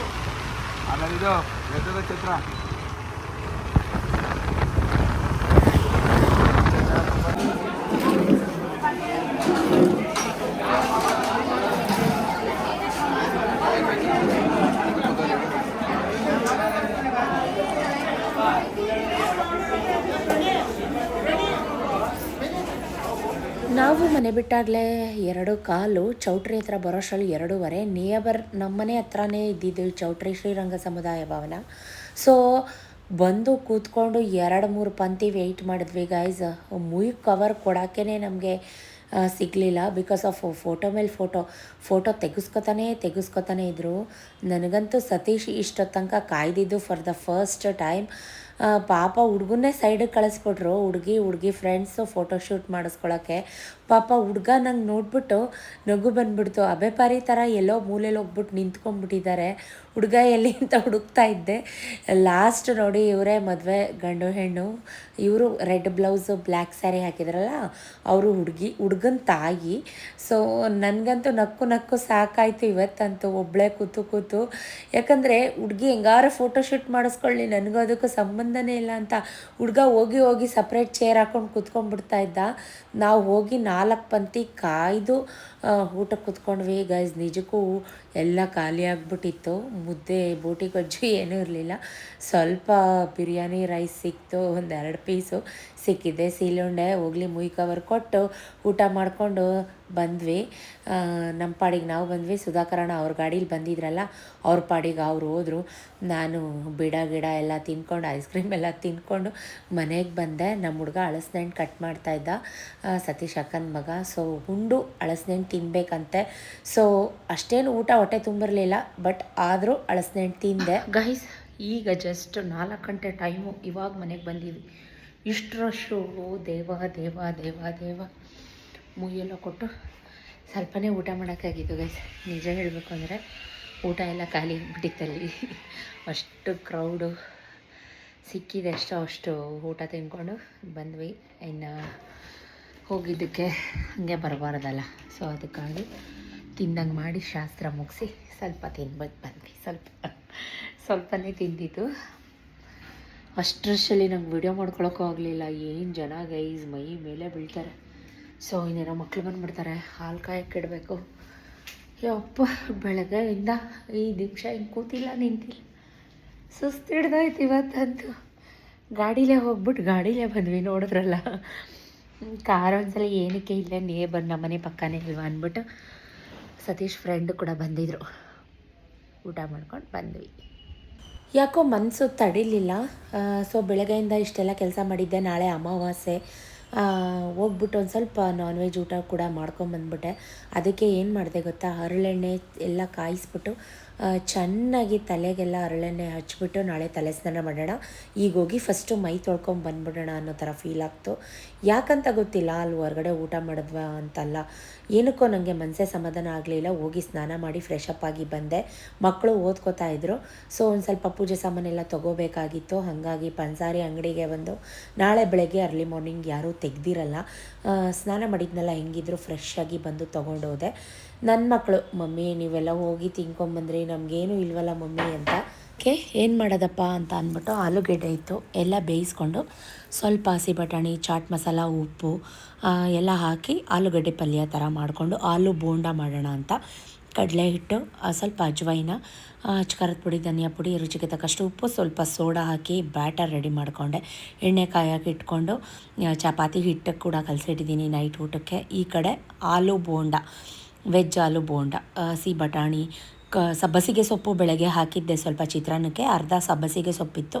ಅಲ್ಲ, ಇದು ವೆಜ್ಜದ ಚಿತ್ರ. ನಾವು ಮನೆ ಬಿಟ್ಟಾಗಲೇ 2 ಕಾಲು ಚೌಟ್ರಿ ಹತ್ರ ಬರೋಷ್ಟರಲ್ಲಿ 2:15. ನಿಯಬರ್ ನಮ್ಮನೆ ಹತ್ರನೇ ಇದ್ದಿದ್ದು ಚೌಟ್ರಿ ಶ್ರೀರಂಗ ಸಮುದಾಯ ಭವನ. ಸೊ ಬಂದು ಕೂತ್ಕೊಂಡು 2-3 ಪಂಕ್ತಿ ವೆಯ್ಟ್ ಮಾಡಿದ್ವಿ ಗೈಸ್. ಮುಯ್ ಕವರ್ ಕೊಡೋಕ್ಕೇ ನಮಗೆ ಸಿಗಲಿಲ್ಲ. ಬಿಕಾಸ್ ಆಫ್ ಫೋಟೋ ಮೇಲೆ ಫೋಟೋ ತೆಗೆಸ್ಕೊತಾನೆ ಇದ್ದರು. ನನಗಂತೂ ಸತೀಶ್ ಇಷ್ಟೊತ್ತು ತನಕ ಕಾಯ್ದಿದ್ದು ಫಾರ್ ದ ಫಸ್ಟ್ ಟೈಮ್. ಪಾಪ ಹುಡುಗನ್ನೇ ಸೈಡಿಗೆ ಕಳಿಸ್ಬಿಟ್ರು. ಹುಡುಗಿ ಫ್ರೆಂಡ್ಸು ಫೋಟೋಶೂಟ್ ಮಾಡಿಸ್ಕೊಳಕ್ಕೆ. ಪಾಪ ಹುಡುಗ ನಂಗೆ ನೋಡ್ಬಿಟ್ಟು ನಗು ಬಂದುಬಿಡ್ತು. ಅಬೆಪಾರಿ ಥರ ಎಲ್ಲೋ ಮೂಲೆಯಲ್ಲಿ ಹೋಗ್ಬಿಟ್ಟು ನಿಂತ್ಕೊಂಡ್ಬಿಟ್ಟಿದ್ದಾರೆ. ಹುಡುಗ ಎಲ್ಲಿ ಅಂತ ಹುಡುಕ್ತಾ ಇದ್ದೆ. ಲಾಸ್ಟ್ ನೋಡಿ ಇವರೇ ಮದುವೆ ಗಂಡು ಹೆಣ್ಣು. ಇವರು ರೆಡ್ ಬ್ಲೌಸು ಬ್ಲ್ಯಾಕ್ ಸ್ಯಾರಿ ಹಾಕಿದ್ರಲ್ಲ, ಅವರು ಹುಡುಗನ ತಾಯಿ. ಸೊ ನನಗಂತೂ ನಕ್ಕು ಸಾಕಾಯಿತು ಇವತ್ತಂತೂ, ಒಬ್ಬಳೇ ಕೂತು. ಯಾಕಂದರೆ ಹುಡುಗಿ ಹೆಂಗಾರು ಫೋಟೋಶೂಟ್ ಮಾಡಿಸ್ಕೊಳ್ಳಿ, ನನಗೂ ಅದಕ್ಕೂ ಸಂಬಂಧನೇ ಇಲ್ಲ ಅಂತ ಹುಡುಗ ಹೋಗಿ ಸಪ್ರೇಟ್ ಚೇರ್ ಹಾಕ್ಕೊಂಡು ಕೂತ್ಕೊಂಡ್ಬಿಡ್ತಾ ಇದ್ದ. ನಾವು ಹೋಗಿ 4 ಪಂಕ್ತಿ ಕಾಯ್ದು ಊಟಕ್ಕೆ ಕೂತ್ಕೊಂಡ್ವಿ ಗೈಸ್. ನಿಜಕ್ಕೂ ಎಲ್ಲ ಖಾಲಿ ಆಗಿಬಿಟ್ಟಿತ್ತು. ಮುದ್ದೆ, ಬೋಟಿ ಗೊಜ್ಜು ಏನೂ ಇರಲಿಲ್ಲ. ಸ್ವಲ್ಪ ಬಿರಿಯಾನಿ ರೈಸ್ ಸಿಕ್ತು, 1-2 ಪೀಸು ಸಿಕ್ಕಿದೆ. ಸೀಲುಂಡೆ ಹೋಗ್ಲಿ ಮುಯ್ ಕವರ್ ಕೊಟ್ಟು ಊಟ ಮಾಡಿಕೊಂಡು ಬಂದ್ವಿ. ನಮ್ಮ ಪಾಡಿಗೆ ನಾವು ಬಂದ್ವಿ. ಸುಧಾಕರಣ ಅವ್ರ ಗಾಡೀಲಿ ಬಂದಿದ್ರಲ್ಲ, ಅವ್ರ ಪಾಡಿಗೆ ಅವ್ರು ಹೋದರು. ನಾನು ಗಿಡ ಎಲ್ಲ ತಿನ್ಕೊಂಡು, ಐಸ್ ಕ್ರೀಮ್ ಎಲ್ಲ ತಿನ್ಕೊಂಡು ಮನೆಗೆ ಬಂದೆ. ನಮ್ಮ ಹುಡುಗ ಹಳಸಿನಣ್ಣು ಕಟ್ ಮಾಡ್ತಾಯಿದ್ದ, ಸತೀಶ್ ಅಕ್ಕನ ಮಗ. ಸೊ ಉಂಡು ಹಳಸಿನಣ್ಣು ತಿನ್ಬೇಕಂತೆ. ಸೊ ಅಷ್ಟೇನು ಊಟ ಹೊಟ್ಟೆ ತುಂಬಿರಲಿಲ್ಲ, ಬಟ್ ಆದರೂ ಹಳಸಿನಣ್ಣು ತಿಂದೆ ಗೈಸ್. ಈಗ ಜಸ್ಟ್ 4 ಗಂಟೆ ಟೈಮು, ಇವಾಗ ಮನೆಗೆ ಬಂದಿದ್ವಿ. ಇಷ್ಟು ರಶ್ಶು, ದೇವ ಮುಯ್ಯೆಲ್ಲ ಕೊಟ್ಟು ಸ್ವಲ್ಪನೇ ಊಟ ಮಾಡೋಕ್ಕಾಗಿತ್ತು ಗೈಸ್. ನಿಜ ಹೇಳಬೇಕು ಅಂದರೆ ಊಟ ಎಲ್ಲ ಖಾಲಿ ಆಗಿಬಿಟ್ಟಿತ್ತಲ್ಲಿ. ಅಷ್ಟು ಕ್ರೌಡು ಸಿಕ್ಕಿದೆ. ಅಷ್ಟು ಊಟ ತಿಂದ್ಕೊಂಡು ಬಂದ್ವಿ. ಇನ್ನು ಹೋಗಿದ್ದಕ್ಕೆ ಹಾಗೆ ಬರಬಾರ್ದಲ್ಲ. ಸೊ ಅದಕ್ಕಾಗಿ ತಿಂದಂಗೆ ಮಾಡಿ ಶಾಸ್ತ್ರ ಮುಗಿಸಿ ಸ್ವಲ್ಪ ತಿನ್ಬಿಟ್ಟು ಬಂದ್ವಿ. ಸ್ವಲ್ಪನೇ ತಿಂದಿದ್ದು. ಅಷ್ಟರಷ್ಟಲ್ಲಿ ನಂಗೆ ವಿಡಿಯೋ ಮಾಡ್ಕೊಳಕ್ಕೂ ಆಗಲಿಲ್ಲ. ಏನು ಜನ ಗೈಸ್, ಮೈ ಮೇಲೆ ಬೀಳ್ತಾರೆ. ಸೊ ಇನ್ನೇನೋ ಮಕ್ಳು ಬಂದುಬಿಡ್ತಾರೆ, ಹಾಲು ಕಾಯಕ್ಕೆ ಇಡಬೇಕು. ಯಪ್ಪ, ಬೆಳಗ್ಗೆಯಿಂದ 5 ನಿಮಿಷ ಹಿಂಗೆ ಕೂತಿಲ್ಲ ನಿಂತಿಲ್ಲ, ಸುಸ್ತು ಹಿಡ್ದಾಯ್ತು ಇವತ್ತಂತೂ. ಗಾಡೀಲೇ ಹೋಗ್ಬಿಟ್ಟು ಗಾಡೀಲೇ ಬಂದ್ವಿ. ನೋಡಿದ್ರಲ್ಲ, ಕಾರ್ ಒಂದ್ಸಲ ಏನಕ್ಕೆ ಇಲ್ಲೇ ನೇಬರ್ ನಮ್ಮನೆ ಪಕ್ಕನೇ ಇಲ್ವಾ ಅಂದ್ಬಿಟ್ಟು ಸತೀಶ್ ಫ್ರೆಂಡ್ ಕೂಡ ಬಂದಿದ್ದರು. ಊಟ ಮಾಡ್ಕೊಂಡು ಬಂದ್ವಿ. ಯಾಕೋ ಮನಸ್ಸು ತಡಿಲಿಲ್ಲ. ಸೊ ಬೆಳಗ್ಗೆಯಿಂದ ಇಷ್ಟೆಲ್ಲ ಕೆಲಸ ಮಾಡಿದ್ದೆ. ನಾಳೆ ಅಮಾವಾಸ್ಯೆ, ಹೋಗ್ಬಿಟ್ಟು ಒಂದು ಸ್ವಲ್ಪ ನಾನ್ ವೆಜ್ ಊಟ ಕೂಡ ಮಾಡ್ಕೊಂಬಂದ್ಬಿಟ್ಟೆ. ಅದಕ್ಕೆ ಏನು ಮಾಡಿದೆ ಗೊತ್ತಾ, ಹರಳೆಣ್ಣೆ ಎಲ್ಲ ಕಾಯಿಸ್ಬಿಟ್ಟು ಚೆನ್ನಾಗಿ ತಲೆಗೆಲ್ಲ ಹರಳೆಣ್ಣೆ ಹಚ್ಬಿಟ್ಟು ನಾಳೆ ತಲೆ ಸ್ನಾನ ಮಾಡೋಣ, ಈಗ ಹೋಗಿ ಫಸ್ಟು ಮೈ ತೊಳ್ಕೊಂಡು ಬಂದ್ಬಿಡೋಣ ಅನ್ನೋ ಥರ ಫೀಲ್ ಆಗ್ತು. ಯಾಕಂತ ಗೊತ್ತಿಲ್ಲ, ಅಲ್ಲಿ ಹೊರಗಡೆ ಊಟ ಮಾಡಿದ್ವಾ ಅಂತಲ್ಲ, ಏನಕ್ಕೋ ನನಗೆ ಮನಸ್ಸೇ ಸಮಾಧಾನ ಆಗಲಿಲ್ಲ. ಹೋಗಿ ಸ್ನಾನ ಮಾಡಿ ಫ್ರೆಶ್ ಅಪ್ ಆಗಿ ಬಂದೆ. ಮಕ್ಕಳು ಓದ್ಕೋತಾ ಇದ್ದರು, ಸೊ ಒಂದು ಸ್ವಲ್ಪ ಪೂಜೆ ಸಾಮಾನೆಲ್ಲ ತೊಗೋಬೇಕಾಗಿತ್ತು. ಹಾಗಾಗಿ ಪಂಸಾರಿ ಅಂಗಡಿಗೆ ಬಂದು, ನಾಳೆ ಬೆಳಗ್ಗೆ ಅರ್ಲಿ ಮಾರ್ನಿಂಗ್ ಯಾರೂ ತೆಗ್ದಿರಲ್ಲ, ಸ್ನಾನ ಮಾಡಿದ್ನೆಲ್ಲ ಹೆಂಗಿದ್ರು ಫ್ರೆಶ್ ಆಗಿ ಬಂದು ತೊಗೊಂಡೋದೆ. ನನ್ನ ಮಕ್ಕಳು, ಮಮ್ಮಿ ನೀವೆಲ್ಲ ಹೋಗಿ ತಿನ್ಕೊಂಬಂದ್ರಿ, ನಮಗೇನು ಇಲ್ವಲ್ಲ ಮಮ್ಮಿ ಅಂತ. ಏನು ಮಾಡೋದಪ್ಪ ಅಂತ ಅಂದ್ಬಿಟ್ಟು ಆಲೂಗೆಡ್ಡೆ ಇತ್ತು, ಎಲ್ಲ ಬೇಯಿಸ್ಕೊಂಡು ಸ್ವಲ್ಪ ಹಸಿ ಬಟಾಣಿ, ಚಾಟ್ ಮಸಾಲ, ಉಪ್ಪು ಎಲ್ಲ ಹಾಕಿ ಆಲೂಗಡ್ಡೆ ಪಲ್ಯ ಥರ ಮಾಡಿಕೊಂಡು ಆಲೂ ಬೋಂಡ ಮಾಡೋಣ ಅಂತ ಕಡಲೆ ಹಿಟ್ಟು, ಸ್ವಲ್ಪ ಅಜ್ವೈನ, ಖಾರದ ಪುಡಿ, ಧನಿಯಾ ಪುಡಿ, ರುಚಿಗೆ ತಕ್ಕಷ್ಟು ಉಪ್ಪು, ಸ್ವಲ್ಪ ಸೋಡಾ ಹಾಕಿ ಬ್ಯಾಟರ್ ರೆಡಿ ಮಾಡಿಕೊಂಡೆ. ಎಣ್ಣೆ ಕಾಯಕ್ಕೆ ಇಟ್ಕೊಂಡು ಚಪಾತಿ ಹಿಟ್ಟು ಕೂಡ ಕಲಸಿಟ್ಟಿದ್ದೀನಿ ನೈಟ್ ಊಟಕ್ಕೆ. ಈ ಕಡೆ ಆಲೂ ಬೋಂಡ, ವೆಜ್ ಆಲೂ ಬೋಂಡ, ಹಸಿ ಬಟಾಣಿ, ಸಬ್ಬಸಿಗೆ ಸೊಪ್ಪು ಬೆಳಗ್ಗೆ ಹಾಕಿದ್ದೆ ಸ್ವಲ್ಪ ಚಿತ್ರಾನ್ನಕ್ಕೆ, ಅರ್ಧ ಸಬ್ಬಸಿಗೆ ಸೊಪ್ಪಿತ್ತು,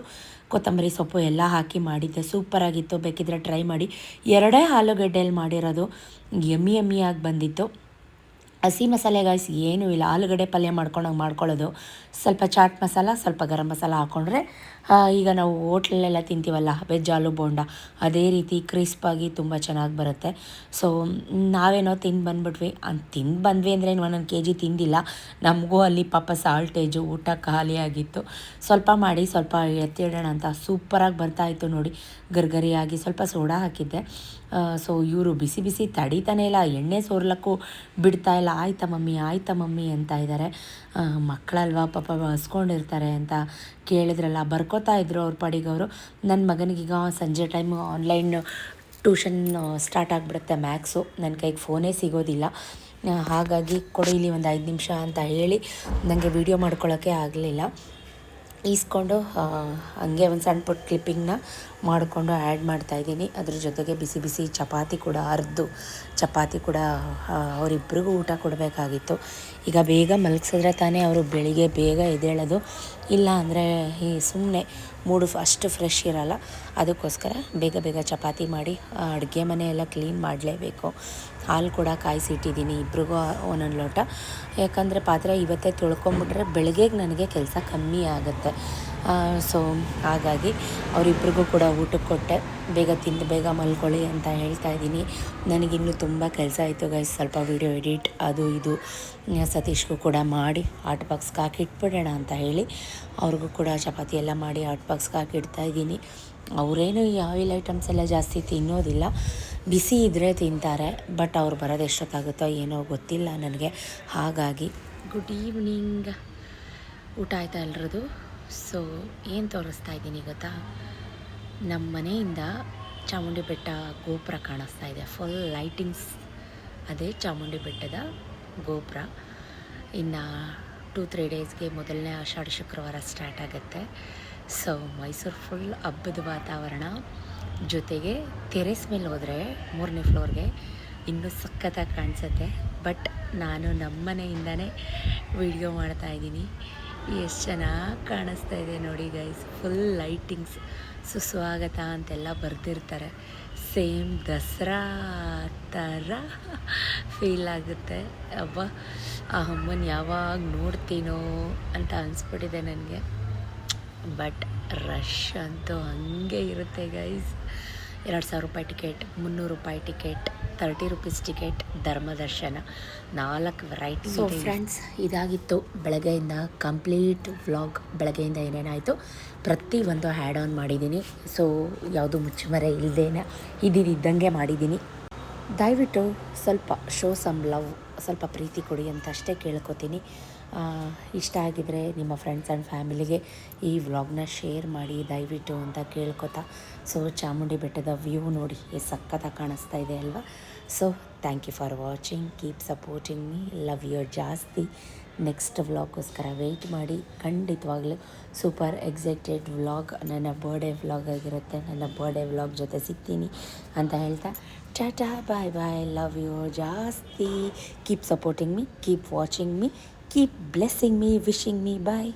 ಕೊತ್ತಂಬರಿ ಸೊಪ್ಪು ಎಲ್ಲ ಹಾಕಿ ಮಾಡಿದ್ದೆ. ಸೂಪರಾಗಿತ್ತು, ಬೇಕಿದ್ರೆ ಟ್ರೈ ಮಾಡಿ. 2 ಆಲೂಗಡ್ಡೆಯಲ್ಲಿ ಮಾಡಿರೋದು, ಯಮ್ಮಿಯಾಗಿ ಬಂದಿತ್ತು. ಹಸಿ ಮಸಾಲೆ ಗಾಯ್ಸ್ ಏನೂ ಇಲ್ಲ, ಆಲೂಗಡ್ಡೆ ಪಲ್ಯ ಮಾಡ್ಕೊಳ್ಳೋದು. ಸ್ವಲ್ಪ ಚಾಟ್ ಮಸಾಲ, ಸ್ವಲ್ಪ ಗರಂ ಮಸಾಲ ಹಾಕ್ಕೊಂಡ್ರೆ ಈಗ ನಾವು ಹೋಟ್ಲಲ್ಲೆಲ್ಲ ತಿಂತೀವಲ್ಲ ವೆಜ್ ಆಲೂ ಬೋಂಡ, ಅದೇ ರೀತಿ ಕ್ರಿಸ್ಪಾಗಿ ತುಂಬ ಚೆನ್ನಾಗಿ ಬರುತ್ತೆ. ಸೊ ನಾವೇನೋ ತಿಂದು ಬಂದ್ವಿ ಅಂದರೆ ಒಂದೊಂದು KG ತಿಂದಿಲ್ಲ. ನಮಗೂ ಅಲ್ಲಿ ಪಾಪ ಸಾಲ್ಟೇಜು, ಊಟ ಖಾಲಿಯಾಗಿತ್ತು. ಸ್ವಲ್ಪ ಮಾಡಿ ಸ್ವಲ್ಪ ಎತ್ತಿಡೋಣ ಅಂತ ಸೂಪರಾಗಿ ಬರ್ತಾಯಿತ್ತು ನೋಡಿ, ಗರ್ಗರಿಯಾಗಿ. ಸ್ವಲ್ಪ ಸೋಡಾ ಹಾಕಿದ್ದೆ. ಸೊ ಇವರು ಬಿಸಿ ಬಿಸಿ ತಡೀತಾನೆ ಇಲ್ಲ, ಎಣ್ಣೆ ಸೋರ್ಲಕ್ಕೂ ಬಿಡ್ತಾ ಇಲ್ಲ. ಆಯ್ತಾ ಮಮ್ಮಿ ಅಂತ ಇದ್ದಾರೆ. ಮಕ್ಕಳಲ್ವಾ ಪಾಪ ಹಸ್ಕೊಂಡಿರ್ತಾರೆ ಅಂತ ಕೇಳಿದ್ರಲ್ಲ, ಬರ್ಕೋತಾ ಇದ್ರು ಅವ್ರ ಪಾಡಿಗೆ ಅವರು. ನನ್ನ ಮಗನಿಗೀಗ ಸಂಜೆ ಟೈಮು ಆನ್ಲೈನ್ ಟ್ಯೂಷನ್ ಸ್ಟಾರ್ಟ್ ಆಗಿಬಿಡುತ್ತೆ ಮ್ಯಾಥ್ಸು, ನನ್ನ ಕೈಗೆ ಫೋನೇ ಸಿಗೋದಿಲ್ಲ. ಹಾಗಾಗಿ ಕೊಡಿ ಒಂದು 5 ನಿಮಿಷ ಅಂತ ಹೇಳಿ ನನಗೆ ವೀಡಿಯೋ ಮಾಡ್ಕೊಳ್ಳೋಕ್ಕೆ ಆಗಲಿಲ್ಲ. ಈಸ್ಕೊಂಡು ಹಂಗೆ ಒಂದು ಸಣ್ಣ ಪುಟ್ಟ ಕ್ಲಿಪ್ಪಿಂಗ್ನ ಮಾಡಿಕೊಂಡು ಆ್ಯಡ್ ಮಾಡ್ತಾಯಿದ್ದೀನಿ. ಅದ್ರ ಜೊತೆಗೆ ಬಿಸಿ ಬಿಸಿ ಚಪಾತಿ ಕೂಡ, ಅರ್ದು ಚಪಾತಿ ಕೂಡ ಅವರಿಬ್ಬರಿಗೂ ಊಟ ಕೊಡಬೇಕಾಗಿತ್ತು. ಈಗ ಬೇಗ ಮಲಗಿಸಿದ್ರೆ ತಾನೇ ಅವರು ಬೆಳಿಗ್ಗೆ ಬೇಗ ಎದ್ದೇಳೋದು, ಇಲ್ಲ ಅಂದರೆ ಈ ಸುಮ್ಮನೆ ಮೂಡು ಅಷ್ಟು ಫ್ರೆಶ್ ಇರೋಲ್ಲ. ಅದಕ್ಕೋಸ್ಕರ ಬೇಗ ಚಪಾತಿ ಮಾಡಿ ಅಡುಗೆ ಮನೆ ಎಲ್ಲ ಕ್ಲೀನ್ ಮಾಡಲೇಬೇಕು. ಹಾಲು ಕೂಡ ಕಾಯಿಸಿಟ್ಟಿದ್ದೀನಿ, ಇಬ್ರಿಗೂ ಒಂದೊಂದು ಲೋಟ. ಯಾಕಂದರೆ ಪಾತ್ರೆ ಇವತ್ತೇ ತೊಳ್ಕೊಂಬಿಟ್ರೆ ಬೆಳಗ್ಗೆಗೆ ನನಗೆ ಕೆಲಸ ಕಮ್ಮಿ ಆಗುತ್ತೆ. ಸೊ ಹಾಗಾಗಿ ಅವರಿಬ್ರಿಗೂ ಕೂಡ ಊಟಕ್ಕೆ ಕೊಟ್ಟೆ. ಬೇಗ ತಿಂದು ಬೇಗ ಮಲ್ಕೊಳ್ಳಿ ಅಂತ ಹೇಳ್ತಾ ಇದ್ದೀನಿ. ನನಗಿನ್ನೂ ತುಂಬ ಕೆಲಸ ಆಯಿತು ಗೈಸ್, ಸ್ವಲ್ಪ ವೀಡಿಯೋ ಎಡಿಟ್ ಅದು ಇದು. ಸತೀಶ್ಗೂ ಕೂಡ ಮಾಡಿ ಹಾಟ್ ಬಾಕ್ಸ್ಗೆ ಹಾಕಿಟ್ಬಿಡೋಣ ಅಂತ ಹೇಳಿ ಅವ್ರಿಗೂ ಕೂಡ ಚಪಾತಿ ಎಲ್ಲ ಮಾಡಿ ಹಾಟ್ ಬಾಕ್ಸ್ಗೆ ಹಾಕಿಡ್ತಾಯಿದ್ದೀನಿ. ಅವರೇನು ಈ ಆಯಿಲ್ ಐಟಮ್ಸ್ ಎಲ್ಲ ಜಾಸ್ತಿ ತಿನ್ನೋದಿಲ್ಲ, ಬಿಸಿ ಇದ್ದರೆ ತಿಂತಾರೆ. ಬಟ್ ಅವ್ರು ಬರೋದು ಎಷ್ಟೊತ್ತಾಗುತ್ತೋ ಏನೋ ಗೊತ್ತಿಲ್ಲ ನನಗೆ. ಹಾಗಾಗಿ ಗುಡ್ ಈವ್ನಿಂಗ್, ಊಟ ಆಯಿತಾ ಎಲ್ರದು? ಸೊ ಏನು ತೋರಿಸ್ತಾ ಇದ್ದೀನಿ ಗೊತ್ತಾ, ನಮ್ಮ ಮನೆಯಿಂದ ಚಾಮುಂಡಿ ಬೆಟ್ಟ ಗೋಪುರ ಕಾಣಿಸ್ತಾ ಇದೆ. ಫುಲ್ ಲೈಟಿಂಗ್ಸ್, ಅದೇ ಚಾಮುಂಡಿ ಬೆಟ್ಟದ ಗೋಪುರ. ಇನ್ನು 2-3 ಡೇಸ್ಗೆ ಮೊದಲನೇ ಆಷಾಢ ಶುಕ್ರವಾರ ಸ್ಟಾರ್ಟ್ ಆಗುತ್ತೆ. ಸೊ ಮೈಸೂರು ಫುಲ್ ಹಬ್ಬದ ವಾತಾವರಣ. ಜೊತೆಗೆ ಟೆರೆಸ್ ಮೇಲೆ ಹೋದರೆ 3ನೇ ಫ್ಲೋರ್ಗೆ ಇನ್ನೂ ಸಖತ್ತಾಗಿ ಕಾಣಿಸುತ್ತೆ. ಬಟ್ ನಾನು ನಮ್ಮ ಮನೆಯಿಂದನೇ ವಿಡಿಯೋ ಮಾಡ್ತಾಯಿದ್ದೀನಿ. ಎಷ್ಟು ಚೆನ್ನಾಗಿ ಕಾಣಿಸ್ತಾ ಇದೆ ನೋಡಿ ಗೈಸ್, ಫುಲ್ ಲೈಟಿಂಗ್ಸ್. ಸುಸ್ವಾಗತ ಅಂತೆಲ್ಲ ಬರೆದಿರ್ತಾರೆ, ಸೇಮ್ ದಸರಾ ಥರ ಫೀಲ್ ಆಗುತ್ತೆ. ಅಬ್ಬ, ಆ ಅಮ್ಮನ ಯಾವಾಗ ನೋಡ್ತೀನೋ ಅಂತ ಅನಿಸ್ಬಿಟ್ಟಿದೆ ನನಗೆ. ಬಟ್ ರಶ್ ಅಂತೂ ಹಂಗೆ ಇರುತ್ತೆ ಗೈಸ್. 2,000 ರೂಪಾಯಿ ಟಿಕೆಟ್, 300 ರೂಪಾಯಿ ಟಿಕೆಟ್, 30 ರೂಪೀಸ್ ಟಿಕೆಟ್, ಧರ್ಮದರ್ಶನ, 4 ವೆರೈಟಿ. ಸೊ ಫ್ರೆಂಡ್ಸ್, ಇದಾಗಿತ್ತು ಬೆಳಗ್ಗೆಯಿಂದ ಕಂಪ್ಲೀಟ್ ವ್ಲಾಗ್. ಬೆಳಗ್ಗೆಯಿಂದ ಏನೇನಾಯಿತು ಪ್ರತಿಯೊಂದು ಹ್ಯಾಡ್ ಆನ್ ಮಾಡಿದ್ದೀನಿ. ಸೊ ಯಾವುದು ಮುಚ್ಚುಮರೆ ಇಲ್ಲದೇನೆ ಇದ್ದಂಗೆ ಮಾಡಿದ್ದೀನಿ. ದಯವಿಟ್ಟು ಸ್ವಲ್ಪ ಶೋ ಸಮ್ ಲವ್, ಸ್ವಲ್ಪ ಪ್ರೀತಿ ಕೊಡಿ ಅಂತ ಅಷ್ಟೇ ಕೇಳ್ಕೊತೀನಿ. ಇಷ್ಟ ಆಗಿದರೆ ನಿಮ್ಮ ಫ್ರೆಂಡ್ಸ್ ಆ್ಯಂಡ್ ಫ್ಯಾಮಿಲಿಗೆ ಈ ವ್ಲಾಗ್ನ ಶೇರ್ ಮಾಡಿ ದಯವಿಟ್ಟು ಅಂತ ಕೇಳ್ಕೊತಾ. ಸೊ ಚಾಮುಂಡಿ ಬೆಟ್ಟದ ವ್ಯೂ ನೋಡಿ ಎಷ್ಟು ಸಖತ್ತಾಗಿ ಕಾಣಿಸ್ತಾ ಇದೆ ಅಲ್ವಾ. So thank you for watching, keep supporting me, love you ಜಾಸ್ತಿ. ನೆಕ್ಸ್ಟ್ ವ್ಲಾಗ್ಗೋಸ್ಕರ ವೆಯ್ಟ್ ಮಾಡಿ. ಖಂಡಿತವಾಗ್ಲೂ ಸೂಪರ್ ಎಕ್ಸೈಟೆಡ್ ವ್ಲಾಗ್, ನನ್ನ ಬರ್ಡೇ ವ್ಲಾಗ್ ಆಗಿರುತ್ತೆ. ನನ್ನ ಬರ್ಡೇ ವ್ಲಾಗ್ ಜೊತೆ ಸಿಗ್ತೀನಿ ಅಂತ ಹೇಳ್ತಾ ಟಾಟಾ, ಬಾಯ್ ಬಾಯ್, ಲವ್ ಯು ಜಾಸ್ತಿ. Keep supporting me, keep watching me, keep blessing me, wishing me, bye.